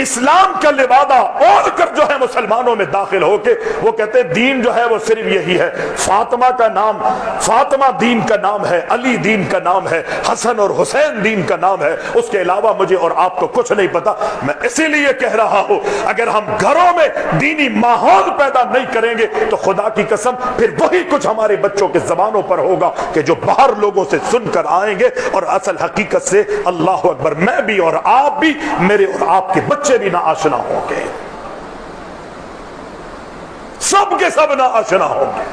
اسلام کا لبادہ اوڑھ کر جو ہے مسلمانوں میں داخل ہو کے وہ کہتے ہیں دین جو ہے وہ صرف یہی ہے، فاطمہ کا نام، فاطمہ دین کا نام ہے، علی دین کا نام ہے، حسن اور حسین دین کا نام ہے، اس کے علاوہ مجھے اور آپ کو کچھ نہیں پتا۔ میں اسی لیے کہہ رہا ہوں اگر ہم گھروں میں دینی ماحول پیدا نہیں کریں گے تو خدا کی قسم پھر وہی کچھ ہمارے بچوں کے زبانوں پر ہوگا کہ جو باہر لوگوں سے سن کر آئیں گے اور اصل حقیقت سے اللہ اکبر میں بھی اور آپ بھی، میرے اور آپ کے بچے بھی نہ آشنا ہوں گے، سب کے سب نہ آشنا ہوں گے۔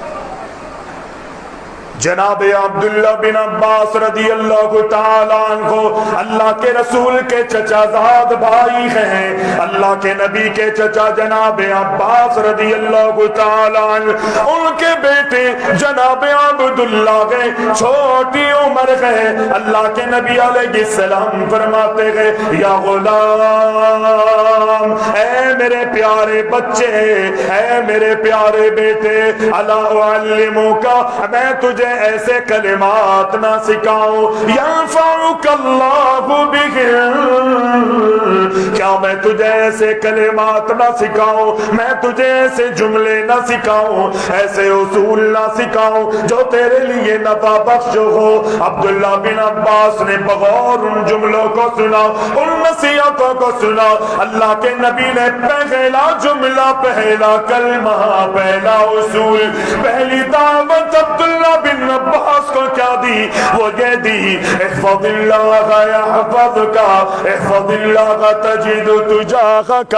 جناب عبداللہ بن عباس رضی اللہ تعالیٰ عنہ اللہ کے رسول کے چچا زاد بھائی ہیں، اللہ کے نبی کے چچا جناب عباس رضی اللہ تعالیٰ عنہ، ان کے بیٹے جناب عبداللہ گئے، چھوٹی عمر گئے، اللہ کے نبی علیہ السلام فرماتے گئے یا غلام، اے میرے پیارے بچے، اے میرے پیارے بیٹے، الا اعلمک، میں تجھے ایسے کلمات نہ سکھاؤں ینفعک اللہ بہم، کیا میں تجھے ایسے کلمات نہ سکھاؤں، میں تجھے ایسے جملے نہ سکھاؤں، ایسے اصول نہ سکھاؤں جو تیرے لیے نفع بخش ہو۔ عبداللہ بن عباس نے بغور ان جملوں کو سنا، ان نصیحتوں کو سنا۔ اللہ کے نبی نے پہلا جملہ، پہلا کلمہ، پہلا اصول، پہلی دعوت عبداللہ بن عباس کو کیا دی؟ وہ یہ دی احفظ اللہ یحفظک، احفظ اللہ تجد تجاہک،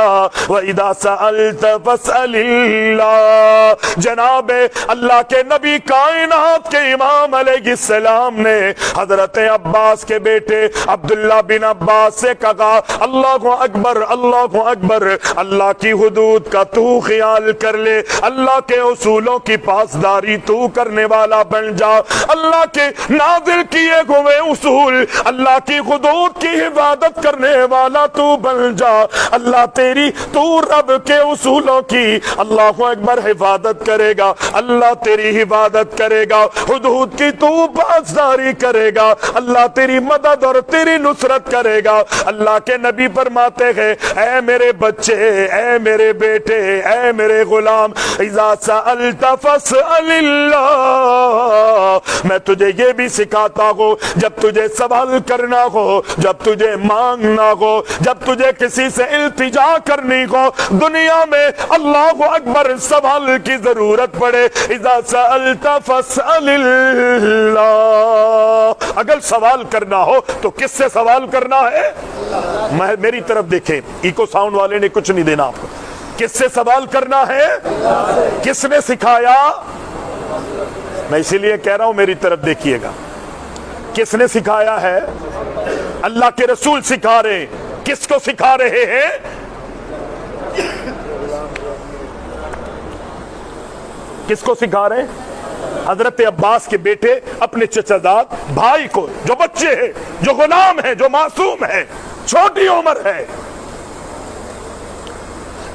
وَإِذَا سَأَلْتَ فَاسْأَلِ اللَّهِ۔ جناب اللہ کے نبی کائنات کے امام علیہ السلام نے حضرت عباس کے بیٹے عبداللہ بن عباس سے کہا اللہ اکبر، اللہ اکبر، اللہ کی حدود کا تو خیال کر لے، اللہ کے اصولوں کی پاسداری تو کرنے والا بن جا، اللہ کے نازل کیے ہوئے اصول، اللہ کی حدود کی حفاظت کرنے والا تو بن جا، اللہ تیری، تو رب کے اصولوں کی اللہ اکبر حفاظت کرے گا، اللہ تیری حفاظت کرے گا، حدود کی تو پاسداری کرے گا، اللہ تیری مدد اور تیری نصرت کرے گا۔ اللہ کے نبی فرماتے ہیں اے میرے بچے، اے میرے بیٹے، اے میرے غلام، اذا سألت فاسأل اللہ، میں تجھے یہ بھی سکھاتا ہوں جب تجھے سوال کرنا ہو، جب تجھے مانگنا ہو، جب تجھے کسی سے التجا کرنی ہو، دنیا میں اللہ اکبر سوال کی ضرورت پڑے، اذا سألت فاسأل اللہ، اگر سوال کرنا ہو تو کس سے سوال کرنا ہے؟ میری طرف دیکھیں، ایکو ساؤنڈ والے نے کچھ نہیں دینا آپ کو، کس سے سوال کرنا ہے؟ کس نے سکھایا؟ میں اسی لیے کہہ رہا ہوں میری طرف دیکھیے گا، کس نے سکھایا ہے؟ اللہ کے رسول سکھا رہے ہیں۔ کس کو سکھا رہے ہیں؟ کس کو سکھا رہے ہیں؟ حضرت عباس کے بیٹے اپنے چچا زاد بھائی کو، جو بچے ہیں، جو غلام ہیں، جو معصوم ہیں، چھوٹی عمر ہے۔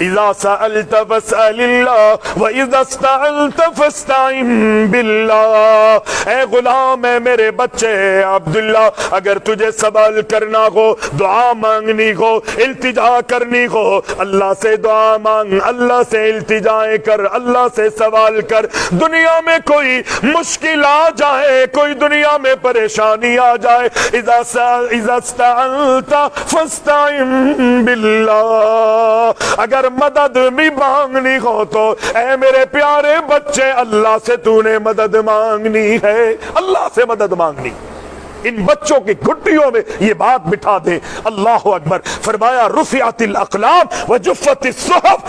اذا سألت فاسأل اللہ واذا استعنت فاستعن باللہ، اے غلام، اے میرے بچے عبداللہ، اگر تجھے سوال کرنا ہو، دعا مانگنی ہو، التجا کرنی ہو، اللہ سے دعا مانگ، اللہ سے التجائیں کر، اللہ سے سوال کر۔ دنیا میں کوئی مشکل آ جائے، کوئی دنیا میں پریشانی آ جائے، اذا استعنت فاستعن باللہ، اگر مدد بھی مانگنی ہو تو اے میرے پیارے بچے اللہ سے تو نے مدد مانگنی ہے، اللہ سے مدد مانگنی۔ ان بچوں کی گھٹیوں میں یہ بات بٹھا دیں۔ اللہ اکبر۔ فرمایا رفعت الاقلام وجفت الصحف،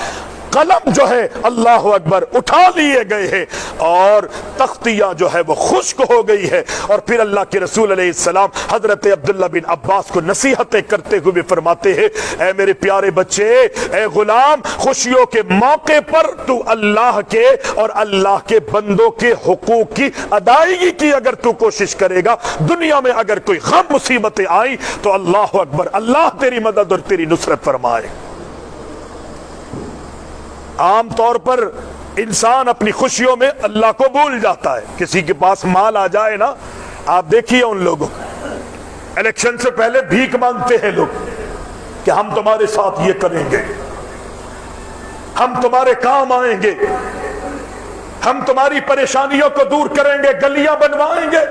قلم جو ہے اللہ اکبر اٹھا لیے گئے ہیں اور تختیاں جو ہے وہ خشک ہو گئی ہے. اور پھر اللہ کے رسول علیہ السلام حضرت عبداللہ بن عباس کو نصیحتیں کرتے ہوئے فرماتے ہیں اے میرے پیارے بچے، اے غلام، خوشیوں کے موقع پر تو اللہ کے اور اللہ کے بندوں کے حقوق کی ادائیگی کی اگر تو کوشش کرے گا، دنیا میں اگر کوئی غم مصیبتیں آئی تو اللہ اکبر، اللہ تیری مدد اور تیری نصرت فرمائے. عام طور پر انسان اپنی خوشیوں میں اللہ کو بھول جاتا ہے. کسی کے پاس مال آ جائے نا، آپ دیکھیے ان لوگوں کو الیکشن سے پہلے بھیک مانگتے ہیں لوگ کہ ہم تمہارے ساتھ یہ کریں گے، ہم تمہارے کام آئیں گے، ہم تمہاری پریشانیوں کو دور کریں گے، گلیاں بنوائیں گے،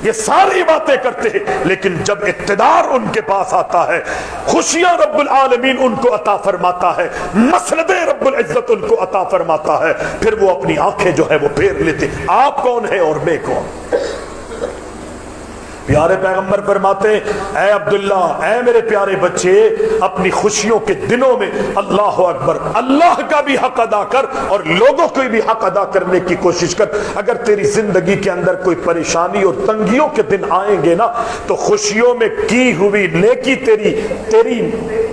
یہ ساری باتیں کرتے ہیں. لیکن جب اقتدار ان کے پاس آتا ہے، خوشیاں رب العالمین ان کو عطا فرماتا ہے، مسندیں رب العزت ان کو عطا فرماتا ہے، پھر وہ اپنی آنکھیں جو ہے وہ پھیر لیتے. آپ کون ہے اور میں کون؟ پیارے پیغمبر فرماتے ہیں اے عبداللہ، اے میرے پیارے بچے، اپنی خوشیوں کے دنوں میں اللہ اکبر، اللہ کا بھی حق ادا کر اور لوگوں کو بھی حق ادا کرنے کی کوشش کر. اگر تیری زندگی کے اندر کوئی پریشانی اور تنگیوں کے دن آئیں گے نا تو خوشیوں میں کی ہوئی نیکی تیری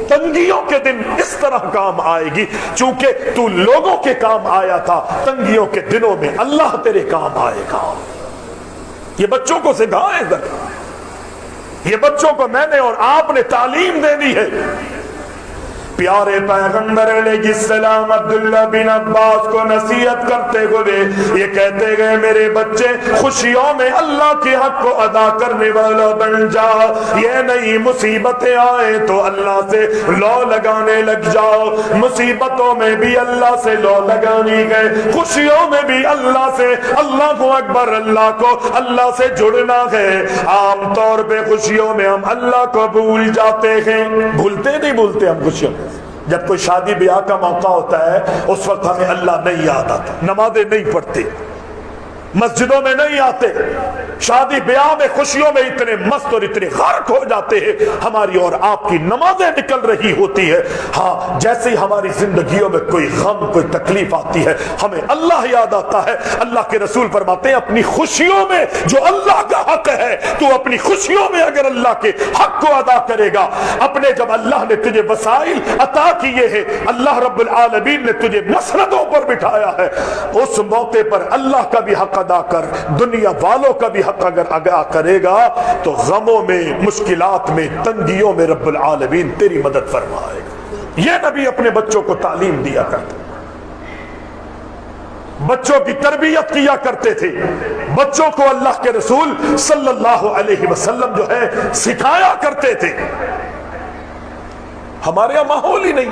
تنگیوں کے دن اس طرح کام آئے گی، چونکہ تو لوگوں کے کام آیا تھا، تنگیوں کے دنوں میں اللہ تیرے کام آئے گا. یہ بچوں کو سکھائیں ادھر، یہ بچوں کو میں نے اور آپ نے تعلیم دینی ہے. پیارے پیغمبر علیہ السلام عبداللہ بن عباس کو نصیحت کرتے ہوئے یہ کہتے گئے میرے بچے، خوشیوں میں اللہ کے حق کو ادا کرنے والا بن جا. یہ نہیں مصیبتیں آئے تو اللہ سے لو لگانے لگ جاؤ، مصیبتوں میں بھی اللہ سے لو لگانی گئے، خوشیوں میں بھی اللہ سے، اللہ کو اکبر، اللہ سے جڑنا ہے. عام طور پہ خوشیوں میں ہم اللہ کو بھول جاتے ہیں. بھولتے نہیں بھولتے ہم خوشیوں میں. جب کوئی شادی بیاہ کا موقع ہوتا ہے اس وقت ہمیں اللہ نہیں یاد آتا، نمازیں نہیں پڑھتے، مسجدوں میں نہیں آتے، شادی بیاہ میں خوشیوں میں اتنے مست اور اتنے غرق ہو جاتے ہیں، ہماری اور آپ کی نمازیں نکل رہی ہوتی ہے. ہاں جیسے ہی ہماری زندگیوں میں کوئی غم، کوئی تکلیف آتی ہے، ہمیں اللہ یاد آتا ہے. اللہ کے رسول فرماتے ہیں اپنی خوشیوں میں جو اللہ کا حق ہے، تو اپنی خوشیوں میں اگر اللہ کے حق کو ادا کرے گا، اپنے جب اللہ نے تجھے وسائل عطا کیے ہیں، اللہ رب العالمین نے تجھے مسندوں پر بٹھایا ہے، اس موقع پر اللہ کا بھی حق ادا کر، دنیا والوں کا بھی حق اگر ادا کرے گا تو غموں میں، مشکلات میں، تنگیوں میں رب العالمین تیری مدد فرمائے گا. یہ نبی اپنے بچوں کو تعلیم دیا کرتے، بچوں کی تربیت کیا کرتے تھے، بچوں کو اللہ کے رسول صلی اللہ علیہ وسلم جو ہے سکھایا کرتے تھے. ہمارے یہاں ماحول ہی نہیں.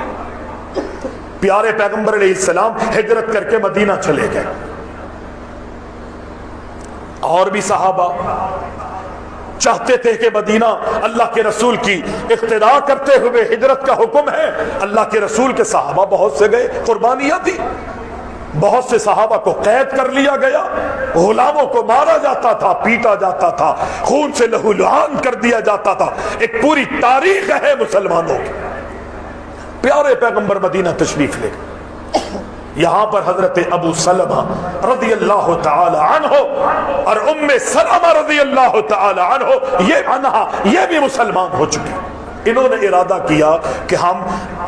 پیارے پیغمبر علیہ السلام ہجرت کر کے مدینہ چلے گئے، اور بھی صحابہ چاہتے تھے کہ مدینہ اللہ کے رسول کی اقتداء کرتے ہوئے، ہجرت کا حکم ہے. اللہ کے رسول کے صحابہ بہت سے گئے، قربانیاں دی، بہت سے صحابہ کو قید کر لیا گیا، غلاموں کو مارا جاتا تھا، پیٹا جاتا تھا، خون سے لہو لہان کر دیا جاتا تھا. ایک پوری تاریخ ہے مسلمانوں کی. پیارے پیغمبر مدینہ تشریف لے گئے. یہاں پر حضرت ابو سلمہ رضی اللہ تعالی عنہ اور ام سلمہ رضی اللہ تعالی عنہ یہ بھی مسلمان ہو چکے. انہوں نے ارادہ کیا کہ ہم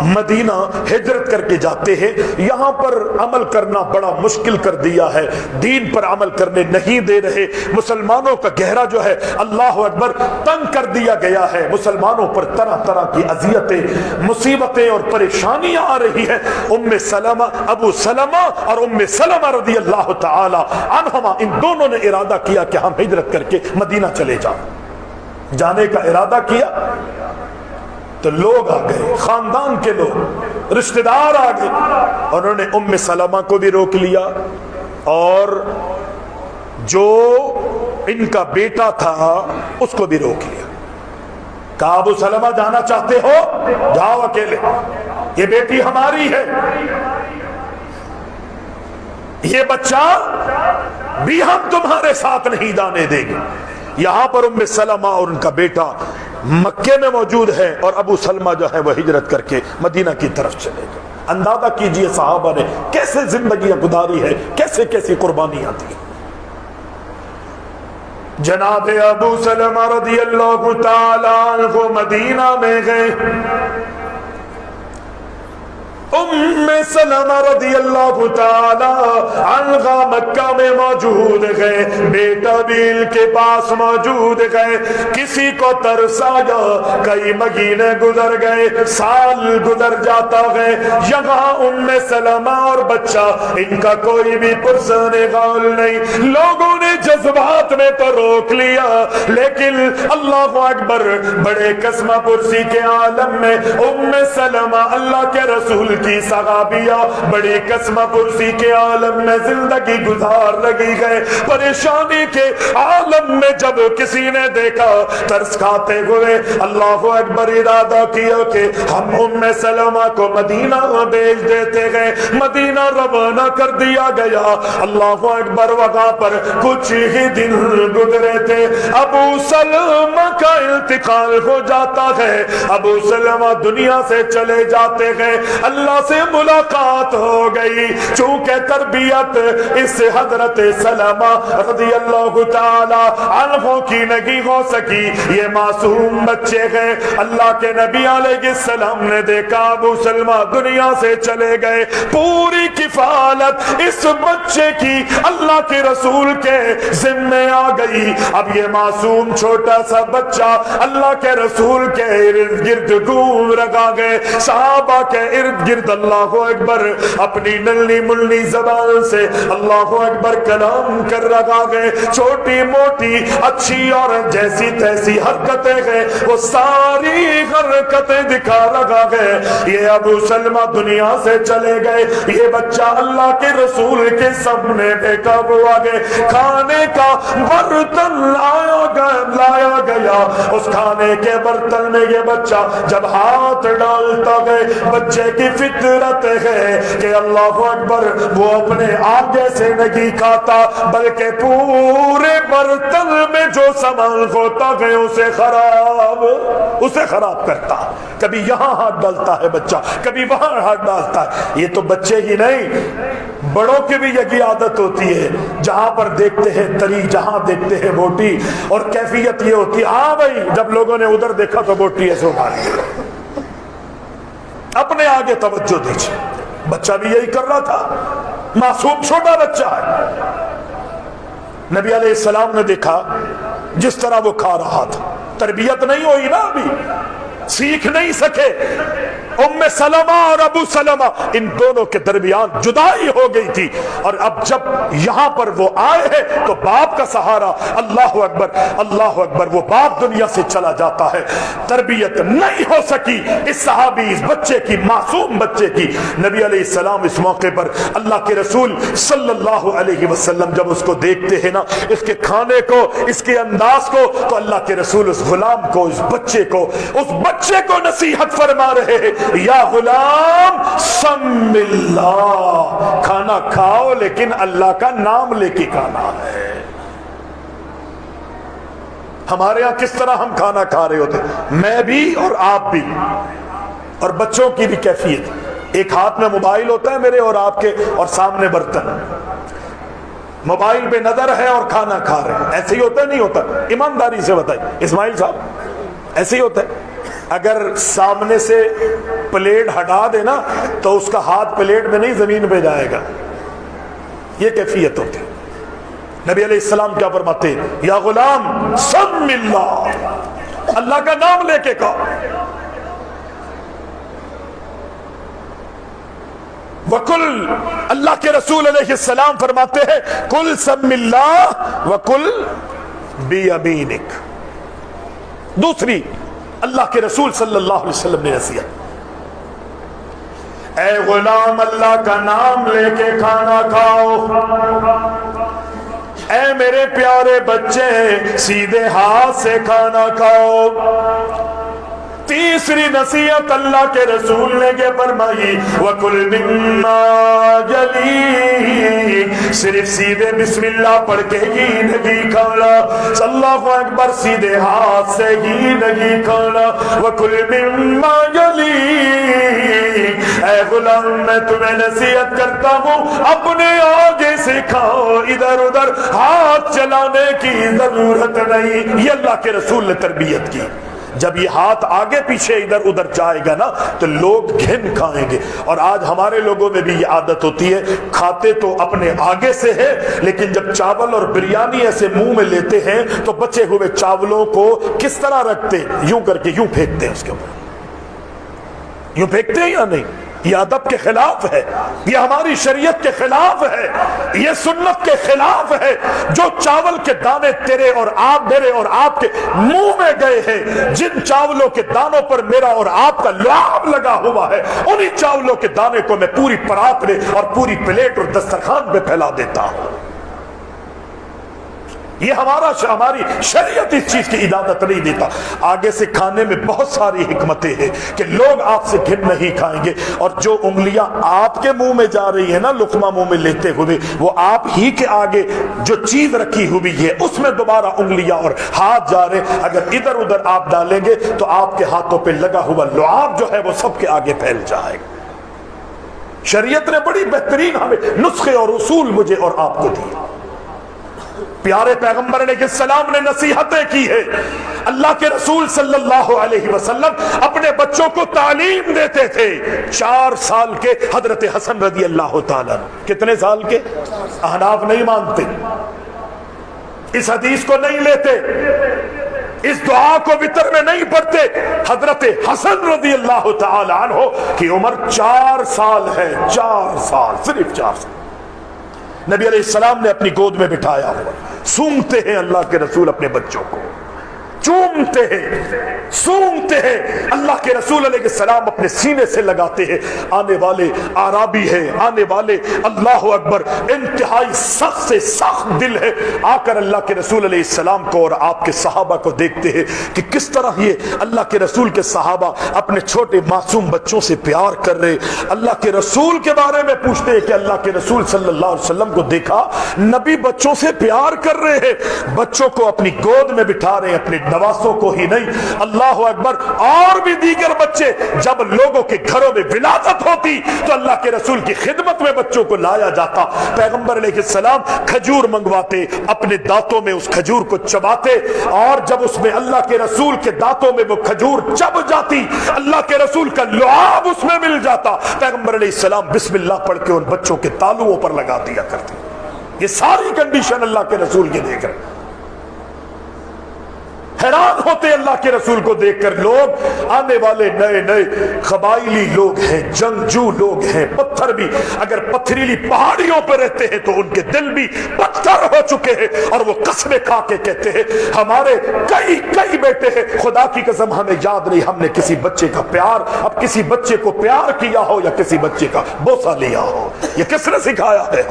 مدینہ ہجرت کر کے جاتے ہیں، یہاں پر عمل کرنا بڑا مشکل کر دیا ہے، دین پر عمل کرنے نہیں دے رہے، مسلمانوں کا گہرا جو ہے اللہ اکبر تنگ کر دیا گیا ہے، مسلمانوں پر طرح طرح کی اذیتیں، مصیبتیں اور پریشانیاں آ رہی ہیں. ام سلمہ، ابو سلمہ اور ام سلمہ رضی اللہ تعالی عنہما، ان دونوں نے ارادہ کیا کہ ہم ہجرت کر کے مدینہ چلے جائیں. جانے کا ارادہ کیا تو لوگ آ گئے، خاندان کے لوگ، رشتہ دار آ گئے، اور انہوں نے ام سلمہ کو بھی روک لیا اور جو ان کا بیٹا تھا اس کو بھی روک لیا. کہا ابو سلمہ جانا چاہتے ہو جاؤ اکیلے، یہ بیٹی ہماری ہے، یہ بچہ بھی ہم تمہارے ساتھ نہیں جانے دیں گے. یہاں پر ام سلمہ اور ان کا بیٹا مکے میں موجود ہے اور ابو سلمہ جو ہے وہ ہجرت کر کے مدینہ کی طرف چلے گئے. اندازہ کیجئے صحابہ نے کیسے زندگیاں گزاری ہے، کیسے کیسی قربانیاں تھی۔ جناب ابو سلمہ رضی اللہ تعالیٰ عنہ مدینہ میں گئے، ام سلمہ رضی اللہ تعالی عنہ مکہ میں موجود گئے، بیٹا بھی ان کے پاس موجود گئے، کسی کو ترس آیا، کئی مہینے گزر گئے، سال گزر جاتا گئے، یہاں ام سلمہ اور بچہ، ان کا کوئی بھی پرسان غال نہیں۔ لوگوں نے جذبات میں تو روک لیا، لیکن اللہ اکبر، بڑے قسمہ پرسی کے عالم میں ام سلمہ اللہ کے رسول کی صحابیہ بڑی قسمہ پرسی کے عالم میں زندگی گزار لگی گئے۔ پریشانی کے عالم میں جب کسی نے دیکھا ترس کھاتے ہوئے، اللہ اکبر ارادہ کیا کہ ہم ام سلمہ کو مدینہ بھیج دیتے گئے، مدینہ روانہ کر دیا گیا۔ اللہ اکبر، وہاں پر کچھ ہی دن گزرے تھے، ابو سلمہ کا انتقال ہو جاتا ہے، ابو سلمہ دنیا سے چلے جاتے گئے، اللہ سے ملاقات ہو گئی۔ چونکہ تربیت اس حضرت سلمہ رضی اللہ تعالی عنہ کی نہیں ہو سکی، یہ معصوم بچے گئے۔ اللہ کے نبی علیہ السلام نے دیکھا ابو سلمہ دنیا سے چلے گئے، پوری کفالت اس بچے کی اللہ کے رسول کے ذمے آ گئی۔ اب یہ معصوم چھوٹا سا بچہ اللہ کے رسول کے ارد گرد گھوم رہا گئے، صحابہ کے ارد گرد اللہ اکبر اپنی ننھی ملنی زبان سے اللہ اکبر کلام کر رہا گئے، چھوٹی موٹی اچھی اور جیسی تیسی حرکتیں ہیں وہ ساری حرکتیں دکھا رہا گئے۔ یہ ابو سلمہ دنیا سے چلے گئے، یہ بچہ اللہ کے رسول کے سامنے بیٹھا ہوا گئے، کھانے کا برتن لایا گیا، اس کھانے کے برتن میں یہ بچہ جب ہاتھ ڈالتا گئے، بچے کی فطرت ہے کہ اللہ اکبر وہ اپنے آگے سے نہیں کھاتا بلکہ پورے برتن میں جو سامان ہوتا ہے اسے خراب کرتا، کبھی یہاں ہاتھ ڈالتا ہے بچہ، کبھی وہاں ہاتھ ڈالتا ہے۔ یہ تو بچے ہی نہیں، بڑوں کی بھی یہی عادت ہوتی ہے، جہاں پر دیکھتے ہیں تری، جہاں دیکھتے ہیں بوٹی، اور کیفیت یہ ہوتی ہے ہاں بھائی جب لوگوں نے ادھر دیکھا تو بوٹی ایسے اٹھا لی، اپنے آگے توجہ دیجیے۔ بچہ بھی یہی کر رہا تھا، معصوم چھوٹا بچہ ہے۔ نبی علیہ السلام نے دیکھا جس طرح وہ کھا رہا تھا، تربیت نہیں ہوئی نا، ابھی سیکھ نہیں سکے۔ ام سلمہ اور ابو سلمہ ان دونوں کے درمیان جدائی ہو گئی تھی، اور اب جب یہاں پر وہ آئے ہیں تو باپ کا سہارا، اللہ اکبر اللہ اکبر، وہ باپ دنیا سے چلا جاتا ہے، تربیت نہیں ہو سکی اس صحابی، اس بچے کی، معصوم بچے کی۔ نبی علیہ السلام اس موقع پر اللہ کے رسول صلی اللہ علیہ وسلم جب اس کو دیکھتے ہیں نا، اس کے کھانے کو، اس کے انداز کو، تو اللہ کے رسول اس غلام کو، اس بچے کو نصیحت فرما رہے ہیں، یا غلام سم اللہ، کھانا کھاؤ لیکن اللہ کا نام لے کے کھانا ہے۔ ہمارے یہاں کس طرح ہم کھانا کھا رہے ہوتے، میں بھی اور آپ بھی، اور بچوں کی بھی کیفیت، ایک ہاتھ میں موبائل ہوتا ہے میرے اور آپ کے، اور سامنے برتن، موبائل پہ نظر ہے اور کھانا کھا رہے ہیں، ایسے ہی ہوتا ہے نہیں ہوتا؟ ایمانداری سے بتائیے اسماعیل صاحب، ایسے ہی ہوتا ہے؟ اگر سامنے سے پلیٹ ہٹا دے نا تو اس کا ہاتھ پلیٹ میں نہیں زمین پہ جائے گا، یہ کیفیت ہوتی ہے۔ نبی علیہ السلام کیا فرماتے ہیں؟ یا غلام سم اللہ، اللہ کا نام لے کے کھاؤ۔ وکل، اللہ کے رسول علیہ السلام فرماتے ہیں کل سم اللہ وکل بیمینک۔ دوسری اللہ کے رسول صلی اللہ علیہ وسلم نے نصیحت، اے غلام اللہ کا نام لے کے کھانا کھاؤ، اے میرے پیارے بچے سیدھے ہاتھ سے کھانا کھاؤ، تیسری نصیحت اللہ کے رسول نے کیا فرمائی؟ وَكُلْ مِمَّا يَلِيكَ، صرف سیدھے بسم اللہ پڑھ کے ہی نہیں کھانا، اللہ اکبر، سیدھے ہاتھ سے ہی نہیں کھانا۔ وَكُلْ مِمَّا يَلِيكَ، اے غلام میں تمہیں نصیحت کرتا ہوں اپنے آگے سے کھاؤ، ادھر ادھر ہاتھ چلانے کی ضرورت نہیں۔ یہ اللہ کے رسول نے تربیت کی۔ جب یہ ہاتھ آگے پیچھے ادھر ادھر جائے گا نا تو لوگ گھن کھائیں گے۔ اور آج ہمارے لوگوں میں بھی یہ عادت ہوتی ہے، کھاتے تو اپنے آگے سے ہے، لیکن جب چاول اور بریانی ایسے منہ میں لیتے ہیں تو بچے ہوئے چاولوں کو کس طرح رکھتے؟ یوں کر کے یوں پھینکتے ہیں، اس کے اوپر یوں پھینکتے ہیں یا نہیں؟ یہ ادب کے خلاف ہے، یہ ہماری شریعت کے خلاف ہے، یہ سنت کے خلاف ہے۔ جو چاول کے دانے تیرے اور آپ، میرے اور آپ کے منہ میں گئے ہیں، جن چاولوں کے دانوں پر میرا اور آپ کا لعاب لگا ہوا ہے، انہی چاولوں کے دانے کو میں پوری پرات میں اور پوری پلیٹ اور دسترخوان پہ پھیلا دیتا ہوں۔ یہ ہماری شریعت اس چیز کی اجازت نہیں دیتا۔ آگے سے کھانے میں بہت ساری حکمتیں ہیں کہ لوگ آپ سے گھن نہیں کھائیں گے، اور جو انگلیاں آپ کے منہ میں جا رہی ہیں نا لقمہ منہ میں لیتے ہوئے، وہ آپ ہی کے آگے جو چیز رکھی ہوئی ہے اس میں دوبارہ انگلیاں اور ہاتھ جا رہے ہیں۔ اگر ادھر ادھر آپ ڈالیں گے تو آپ کے ہاتھوں پہ لگا ہوا لعاب جو ہے وہ سب کے آگے پھیل جائے گا۔ شریعت نے بڑی بہترین ہمیں نسخے اور اصول مجھے اور آپ کو دی۔ پیارے پیغمبر علیہ السلام نے نصیحتیں کی ہے۔ اللہ کے رسول صلی اللہ علیہ وسلم اپنے بچوں کو تعلیم دیتے تھے۔ 4 سال کے حضرت حسن رضی اللہ تعالیٰ، کتنے سال کے؟ احناف نہیں مانتے، اس حدیث کو نہیں لیتے، اس دعا کو وتر میں نہیں پڑھتے۔ حضرت حسن رضی اللہ تعالیٰ عنہ کی عمر 4 سال ہے، 4 سال، صرف 4 سال۔ نبی علیہ السلام نے اپنی گود میں بٹھایا ہوا، سونگتے ہیں اللہ کے رسول اپنے بچوں کو، چومتے ہیں، سونگتے ہیں۔ اللہ کے رسول علیہ السلام اپنے سینے سے لگاتے ہیں۔ آنے والے عربی ہے، آنے والے اللہ اکبر انتہائی سخت سے سخت دل ہے، آ کر اللہ کے رسول علیہ السلام کو اور آپ کے صحابہ کو دیکھتے ہیں کہ کس طرح یہ اللہ کے رسول کے صحابہ اپنے چھوٹے معصوم بچوں سے پیار کر رہے۔ اللہ کے رسول کے بارے میں پوچھتے ہیں کہ اللہ کے رسول صلی اللہ علیہ وسلم کو دیکھا نبی بچوں سے پیار کر رہے ہیں، بچوں کو اپنی گود میں بٹھا رہے ہیں، اپنے نواسوں کو ہی نہیں۔ اللہ اکبر، اور بھی دیگر بچے جب لوگوں کے گھروں میں ولادت ہوتی تو اللہ کے رسول کی خدمت میں بچوں کو لایا جاتا۔ پیغمبر علیہ السلام کھجور منگواتے، اپنے دانتوں میں اس کھجور کو چباتے، اور جب اس میں اللہ کے رسول کے دانتوں میں وہ کھجور چب جاتی، اللہ کے رسول کا لعاب اس میں مل جاتا، پیغمبر علیہ السلام بسم اللہ پڑھ کے ان بچوں کے تالوؤں پر لگا دیا کرتے۔ یہ ساری کنڈیشن اللہ کے رسول کے دیکھ کر حیران ہوتے اللہ کے رسول کو دیکھ کر۔ لوگ آنے والے نئے نئے قبائلی لوگ ہیں، جنگجو لوگ ہیں، پتھر بھی اگر پتھریلی پہاڑیوں پر رہتے ہیں تو ان کے دل بھی پتھر ہو چکے ہیں، اور وہ قسمیں کھا کے کہتے ہیں ہمارے کئی بیٹے ہیں، خدا کی قسم ہمیں یاد نہیں ہم نے کسی بچے کا پیار، اب کسی بچے کو پیار کیا ہو یا کسی بچے کا بوسہ لیا ہو۔ یہ کس نے سکھایا ہے؟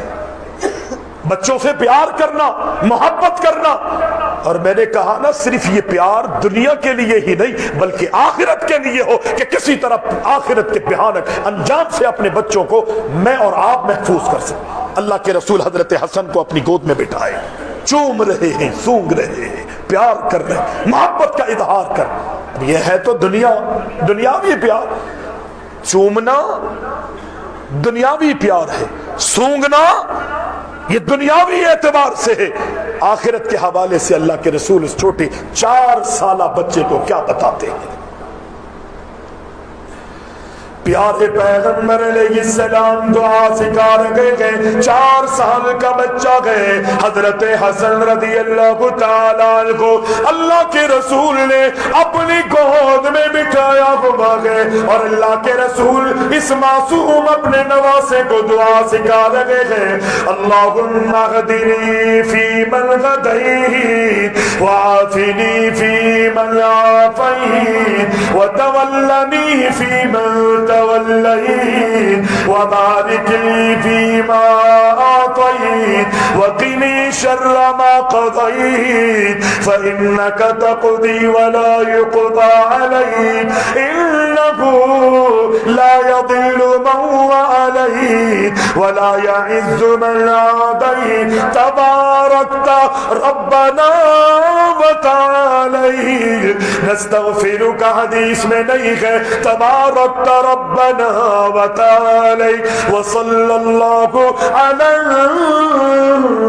بچوں سے پیار کرنا، محبت کرنا۔ اور میں نے کہا نا صرف یہ پیار دنیا کے لیے ہی نہیں بلکہ آخرت کے لیے ہو، کہ کسی طرح آخرت کے بھیانک انجام سے اپنے بچوں کو میں اور آپ محفوظ کر سکیں۔ اللہ کے رسول حضرت حسن کو اپنی گود میں بٹھائے، چوم رہے ہیں، سونگ رہے ہیں، پیار کر رہے ہیں، محبت کا اظہار کر۔ یہ ہے تو دنیاوی پیار۔ چومنا دنیاوی پیار ہے، سونگنا یہ دنیاوی اعتبار سے ہے۔ آخرت کے حوالے سے اللہ کے رسول اس چھوٹے 4 سالہ بچے کو کیا بتاتے ہیں؟ پیارے پیغمبر علیہ السلام دعا سکھا رہے گئے، 4 سال کا بچہ گئے حضرت حسن رضی اللہ تعالیٰ عنہ کو اللہ کے رسول نے اپنی گود میں بٹھایا ہوا گئے، اور اللہ کے رسول اس معصوم اپنے نواسے کو دعا سکھا رہے ہیں، اللہم اہدنی فی من ہدیت وعافنی فی من عافیت وتولنی فی من توليت وبارك لي فيما أعطيت وقني شر ما قضيت فإنك تقضي ولا يقضى عليك إنه لا يضل من واليت ولا يعز من عاديت تباركت ربنا وتعاليت نستغفرك حدیث میں نہیں ہے تبارکت ربنا وتعاليت وصلی اللہ علی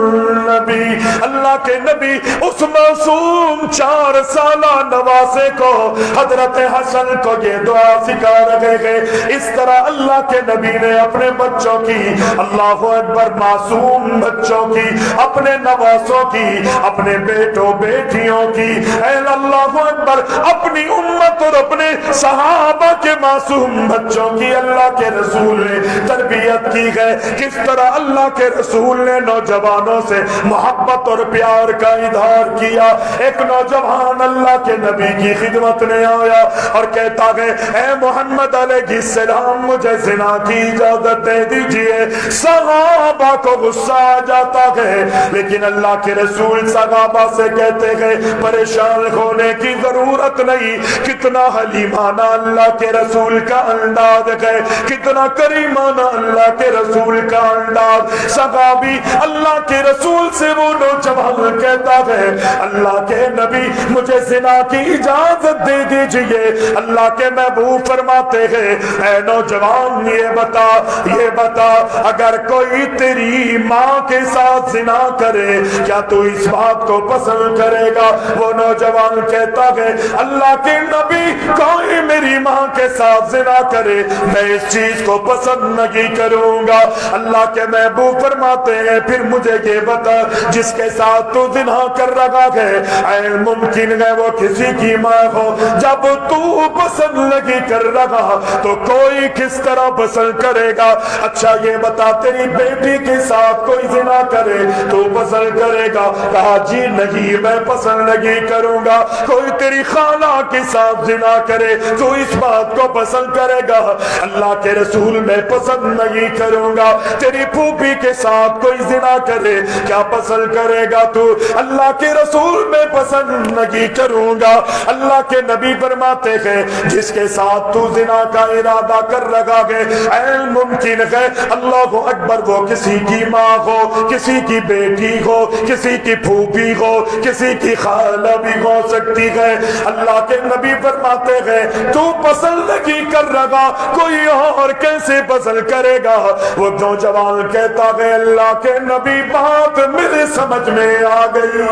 النبی. اللہ کے نبی اس معصوم 4 سالہ نواسے کو حضرت حسن کو یہ دعا سکھا رہے ہیں. اس طرح اللہ کے نبی نے اپنے بچوں کی, اللہ اکبر, معصوم بچوں کی, اپنے نواسوں کی, اپنے بیٹوں بیٹیوں کی, اے اللہ اکبر, اپنی امت اور اپنے صحابہ کے معصوم بچوں کی اللہ کے رسول نے تربیت کی ہے. کس طرح اللہ کے رسول نے نوجوانوں سے محبت اور پیار کا اظہار کیا. ایک نوجوان اللہ کے نبی کی خدمت میں آیا اور کہتا ہے اے محمد علیہ السلام مجھے زنا کی اجازت دے دیجئے. صحابہ کو غصہ آ جاتا ہے, لیکن اللہ کے رسول صحابہ سے کہتے ہیں پریشان ہونے کی ضرورت نہیں. کتنا حلیمانہ اللہ کے رسول کا انداز ہے, کتنا کریمانہ اللہ کے رسول کا انداز. صحابی اللہ کے رسول سے وہ نوجوان کہتا ہے اللہ کے نبی مجھے زنا کی اجازت دے دیجئے. اللہ کے محبوب فرماتے ہیں اے نوجوان یہ بتا اگر کوئی تیری ماں کے ساتھ زنا کرے کیا تو اس بات کو پسند کرے گا؟ وہ نوجوان کہتا ہے اللہ کے نبی کوئی میری ماں کے ساتھ زنا کرے میں اس چیز کو پسند نہیں کروں گا. اللہ کے محبوب فرماتے ہیں پھر مجھے یہ بتا جس کے ساتھ تو زنا کر رہا ہے اے ممکن ہے وہ کسی کی ماں ہو, جب تو پسند نہیں کر رہا تو کوئی کس طرح پسند کرے گا؟ اچھا یہ بتا تیری بیٹی کے ساتھ کوئی زنا کرے تو پسند کرے گا؟ کہا جی نہیں میں پسند نہیں کروں گا. کوئی تیری خالہ کے ساتھ زنا کرے تو اس بات کو پسند کرے گا؟ اللہ کے رسول میں پسند نہیں کروں گا. تیری پھوپھی کے ساتھ کوئی زنا کرے کیا پسند کرے گا تو؟ اللہ کے رسول میں پسند نہیں کروں گا. اللہ کے نبی فرماتے ہیں جس کے ساتھ تو زنا کا ارادہ کر رہا ہے اے ممکن ہے اللہ اکبر وہ کسی کی ماں ہو, کسی کی بیٹی ہو, کسی کی پھوپھی ہو, کسی کی خالہ بھی ہو سکتی ہے. اللہ کے نبی فرماتے ہیں تو پسند نہیں کر رہا کوئی اور کیسے پسند کرے گا؟ وہ نوجوان کہتا ہے اللہ کے نبی بات میرے سمجھ میں آ گئی,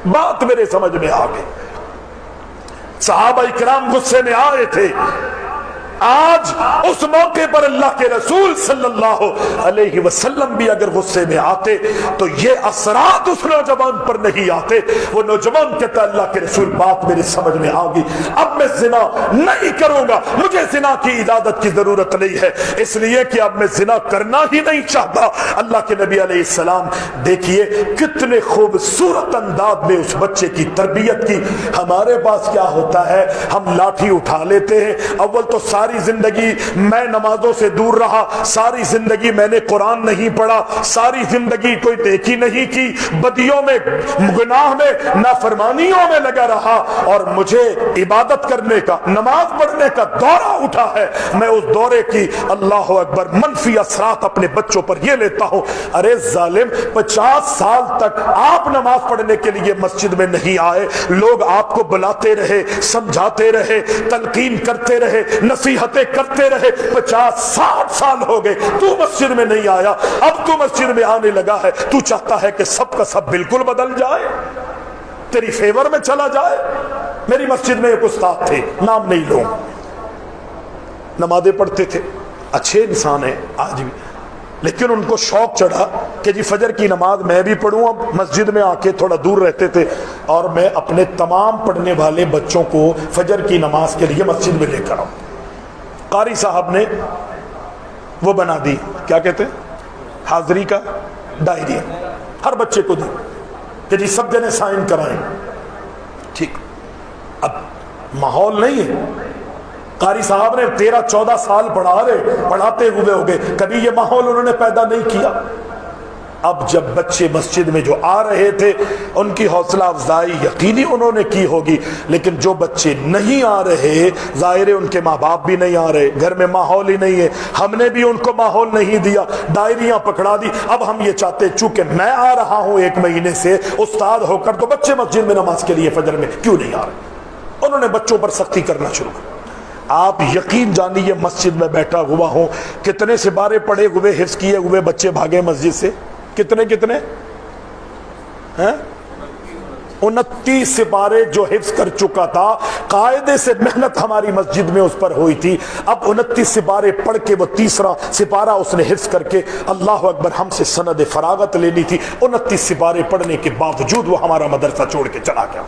بات میرے سمجھ میں آ گئی. صحابہ اکرام غصے میں آئے تھے. آج اس موقع پر اللہ کے رسول صلی اللہ علیہ وسلم بھی اگر غصے میں آتے تو یہ اثرات اس نوجوان پر نہیں آتے. وہ نوجوان کہتا اللہ کے رسول بات میرے سمجھ میں آ گئی, اب میں زنا نہیں کروں گا, مجھے زنا کی اجازت کی ضرورت نہیں ہے اس لیے کہ اب میں زنا کرنا ہی نہیں چاہتا. اللہ کے نبی علیہ السلام دیکھیے کتنے خوبصورت انداز میں اس بچے کی تربیت کی. ہمارے پاس کیا ہوتا ہے ہم لاٹھی اٹھا لیتے ہیں. اول تو ساری زندگی میں نمازوں سے دور رہا, ساری زندگی میں نے قرآن نہیں پڑھا, ساری زندگی کوئی نیکی نہیں کی, بدیوں میں گناہ میں نافرمانیوں میں لگا رہا اور مجھے عبادت کرنے کا نماز پڑھنے کا دورہ اٹھا ہے. میں اس دورے کی اللہ اکبر منفی اثرات اپنے بچوں پر یہ لیتا ہوں. ارے ظالم 50 سال تک آپ نماز پڑھنے کے لیے مسجد میں نہیں آئے, لوگ آپ کو بلاتے رہے, سمجھاتے رہے, تلقین کرتے رہے, نصیحتیں کرتے رہے, 50-60 سال ہو گئے تو مسجد میں نہیں آیا. اب تو مسجد میں آنے لگا ہے, تو چاہتا ہے کہ سب کا سب بالکل بدل جائے, تیری فیور میں چلا جائے. میری مسجد میں ایک استاد تھے, نام نہیں لوں, نمازیں پڑھتے تھے, اچھے انسان ہیں آج بھی, لیکن ان کو شوق چڑھا کہ جی فجر کی نماز میں بھی پڑھوں. اب مسجد میں آ کے تھوڑا دور رہتے تھے اور میں اپنے تمام پڑھنے والے بچوں کو فجر کی نماز کے لیے مسجد میں لے کر آؤں. قاری صاحب نے وہ بنا دی, کیا کہتے ہیں, حاضری کا ڈائری, ہر بچے کو دی کہ جی سب جنے سائن کرائیں. ٹھیک, اب ماحول نہیں ہے. قاری صاحب نے 13-14 سال پڑھاتے ہوئے ہو گئے, کبھی یہ ماحول انہوں نے پیدا نہیں کیا.
اب جب بچے مسجد میں جو آ رہے تھے ان کی حوصلہ افزائی یقینی انہوں نے کی ہوگی، لیکن جو بچے نہیں آ رہے ظاہر ہے ان کے ماں باپ بھی نہیں آ رہے، گھر میں ماحول ہی نہیں ہے، ہم نے بھی ان کو ماحول نہیں دیا، ڈائریاں پکڑا دی۔ اب ہم یہ چاہتے چونکہ میں آ رہا ہوں 1 مہینے سے استاد ہو کر، تو بچے مسجد میں نماز کے لیے فجر میں کیوں نہیں آ رہے؟ انہوں نے بچوں پر سختی کرنا شروع کر۔ آپ یقین جانیے مسجد میں بیٹھا ہوا ہوں، کتنے سپارے پڑے ہوئے حفظ کیے ہوئے بچے بھاگے مسجد سے، کتنے ہیں؟ 29 سپارے جو حفظ کر چکا تھا، قاعدے سے محنت ہماری مسجد میں اس پر ہوئی تھی، اب 29 سپارے پڑھ کے وہ تیسرا سپارہ اس نے حفظ کر کے اللہ اکبر ہم سے سند فراغت لینی تھی، 29 سپارے پڑھنے کے باوجود وہ ہمارا مدرسہ چھوڑ کے چلا گیا۔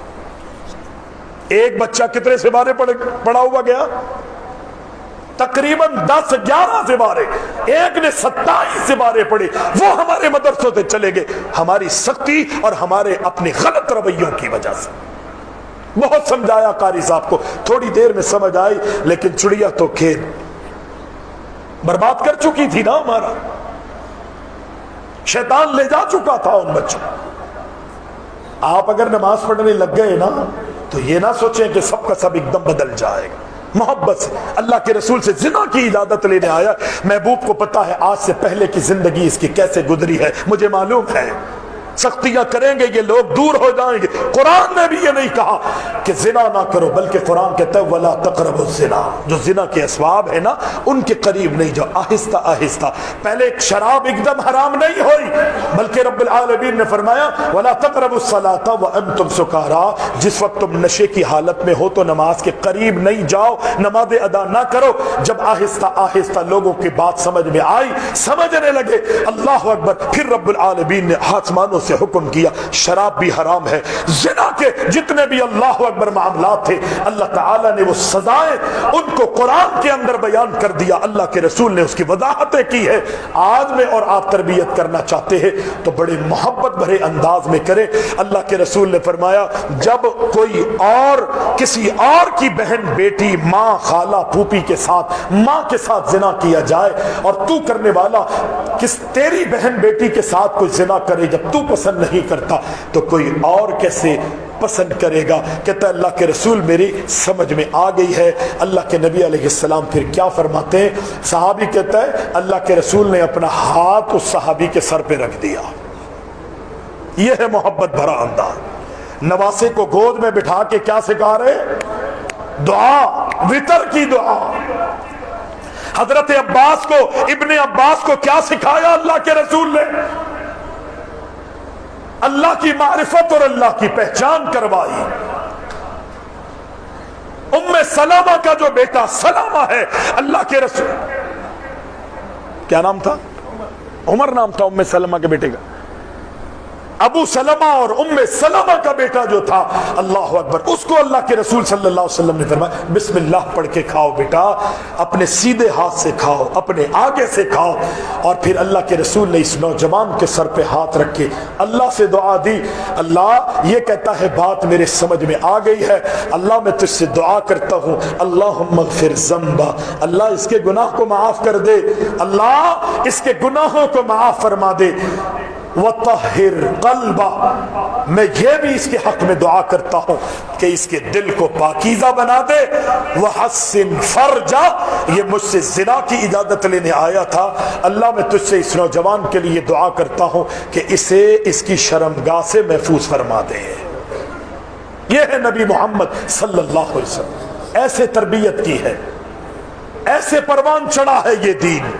ایک بچہ کتنے سپارے پڑھا ہوا گیا؟ تقریباً 10-11 سپارے، ایک نے 27 سپارے پڑھے، وہ ہمارے مدرسوں سے چلے گئے، ہماری سختی اور ہمارے اپنے غلط رویوں کی وجہ سے۔ بہت سمجھایا قاری صاحب کو، تھوڑی دیر میں سمجھ آئی، لیکن چڑیا تو کھیل برباد کر چکی تھی نا ہمارا، شیطان لے جا چکا تھا ان بچوں۔ آپ اگر نماز پڑھنے لگ گئے نا تو یہ نہ سوچیں کہ سب کا سب ایک دم بدل جائے گا۔ محبت سے اللہ کے رسول سے زنا کی اجازت لینے آیا، محبوب کو پتا ہے آج سے پہلے کی زندگی اس کی کیسے گزری ہے، مجھے معلوم ہے سختیاں کریں گے یہ لوگ دور ہو جائیں گے۔ قرآن نے بھی یہ نہیں کہا کہ زنا نہ کرو، بلکہ قرآن کہتا ہے وَلَا تَقْرَبُوا الزِّنَا، جو زنا کے اسباب ہے نا ان کے قریب نہیں جاؤ، آہستہ آہستہ۔ پہلے شراب ایک دم حرام نہیں ہوئی، بلکہ رب العالمین نے فرمایا وَلَا تَقْرَبُوا الصَّلَاةَ وَأَنْتُمْ سُكَارَىٰ، جس وقت تم نشے کی حالت میں ہو تو نماز کے قریب نہیں جاؤ، نماز ادا نہ کرو۔ جب آہستہ آہستہ لوگوں کی بات سمجھ میں آئی، سمجھنے لگے، اللہ اکبر، پھر رب العالمین نے آسمانوں سے حکم کیا شراب بھی حرام ہے، زنا کے جتنے بھی اللہ اکبر معاملات تھے اللہ تعالیٰ نے وہ سزائیں ان کو قرآن کے اندر بیان کر دیا، اللہ کے رسول نے اس کی وضاحتیں کی ہے۔ آج میں اور آپ تربیت کرنا چاہتے ہیں تو بڑے محبت بھرے انداز میں کریں۔ اللہ کے رسول نے فرمایا جب کوئی اور کسی اور کی بہن بیٹی ماں خالہ پھوپھی کے ساتھ ماں کے ساتھ زنا کیا جائے اور تو کرنے والا تیری بہن بیٹی کے ساتھ کوئی زنا کرے، جب تو پسند نہیں کرتا تو کوئی اور کیسے پسند کرے گا؟ کہتا ہے اللہ کے رسول میری سمجھ میں آ گئی ہے۔ اللہ کے نبی علیہ السلام پھر کیا فرماتے ہیں؟ صحابی کہتا ہے اللہ کے رسول نے اپنا ہاتھ اس صحابی کے سر پہ رکھ دیا۔ یہ ہے محبت بھرا انداز۔ نواسے کو گود میں بٹھا کے کیا سکھا رہے؟ دعا، وتر کی دعا۔ حضرت عباس کو، ابن عباس کو کیا سکھایا اللہ کے رسول نے؟ اللہ کی معرفت اور اللہ کی پہچان کروائی۔ ام سلمہ کا جو بیٹا سلمہ ہے، اللہ کے رسول کیا نام تھا؟ عمر نام تھا ام سلمہ کے بیٹے کا۔ ابو سلمہ اور ام سلمہ کا بیٹا جو تھا، اللہ اکبر، اس کو اللہ کے رسول صلی اللہ علیہ وسلم نے فرمایا بسم اللہ پڑھ کے کھاؤ بیٹا، اپنے سیدھے ہاتھ سے کھاؤ، اپنے آگے سے کھاؤ۔ اور پھر اللہ کے رسول نے اس نوجوان کے سر پہ ہاتھ رکھ کے اللہ سے دعا دی، اللہ یہ کہتا ہے بات میرے سمجھ میں آ گئی ہے، اللہ میں تجھ سے دعا کرتا ہوں اللہم اغفر ذنبا، اللہ اس کے گناہ کو معاف کر دے، اللہ اس کے گناہوں کو معاف فرما دے، وطہر قلبا، میں یہ بھی اس کے حق میں دعا کرتا ہوں کہ اس کے دل کو پاکیزہ بنا دے، وحسن فرجا، یہ مجھ سے زنا کی اجازت لینے آیا تھا، اللہ میں تجھ سے اس نوجوان کے لیے دعا کرتا ہوں کہ اسے اس کی شرمگاہ سے محفوظ فرما دے۔ یہ ہے نبی محمد صلی اللہ علیہ وسلم، ایسے تربیت کی ہے، ایسے پروان چڑھا ہے یہ دین،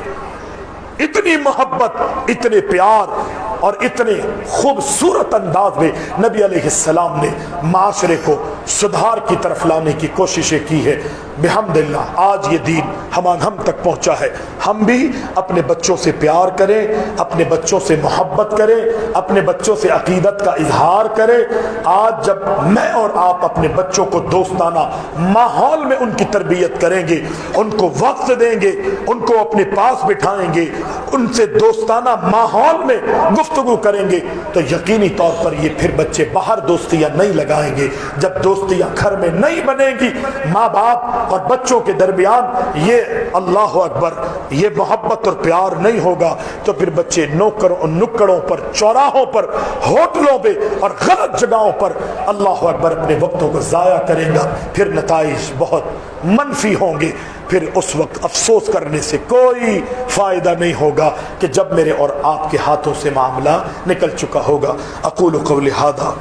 اتنی محبت، اتنے پیار اور اتنے خوبصورت انداز میں نبی علیہ السلام نے معاشرے کو سدھار کی طرف لانے کی کوششیں کی ہے۔ بحمداللہ آج یہ دین ہم تک پہنچا ہے۔ ہم بھی اپنے بچوں سے پیار کریں، اپنے بچوں سے محبت کریں، اپنے بچوں سے عقیدت کا اظہار کریں۔ آج جب میں اور آپ اپنے بچوں کو دوستانہ ماحول میں ان کی تربیت کریں گے، ان کو وقت دیں گے، ان کو اپنے پاس بٹھائیں گے، ان سے دوستانہ ماحول میں گفتگو کریں گے، تو یقینی طور پر یہ پھر بچے باہر دوستیاں نہیں لگائیں گے۔ جب دوستیاں گھر میں نہیں بنیں گی، ماں باپ اور بچوں کے درمیان یہ اللہ اکبر یہ محبت اور پیار نہیں ہوگا تو پھر بچے نکڑوں پر، چوراہوں پر، ہوٹلوں پہ اور غلط جگہوں پر اللہ اکبر اپنے وقتوں کو ضائع کرے گا، پھر نتائج بہت منفی ہوں گے۔ پھر اس وقت افسوس کرنے سے کوئی فائدہ نہیں ہوگا کہ جب میرے اور آپ کے ہاتھوں سے معاملہ نکل چکا ہوگا۔ اقول قولی ھذا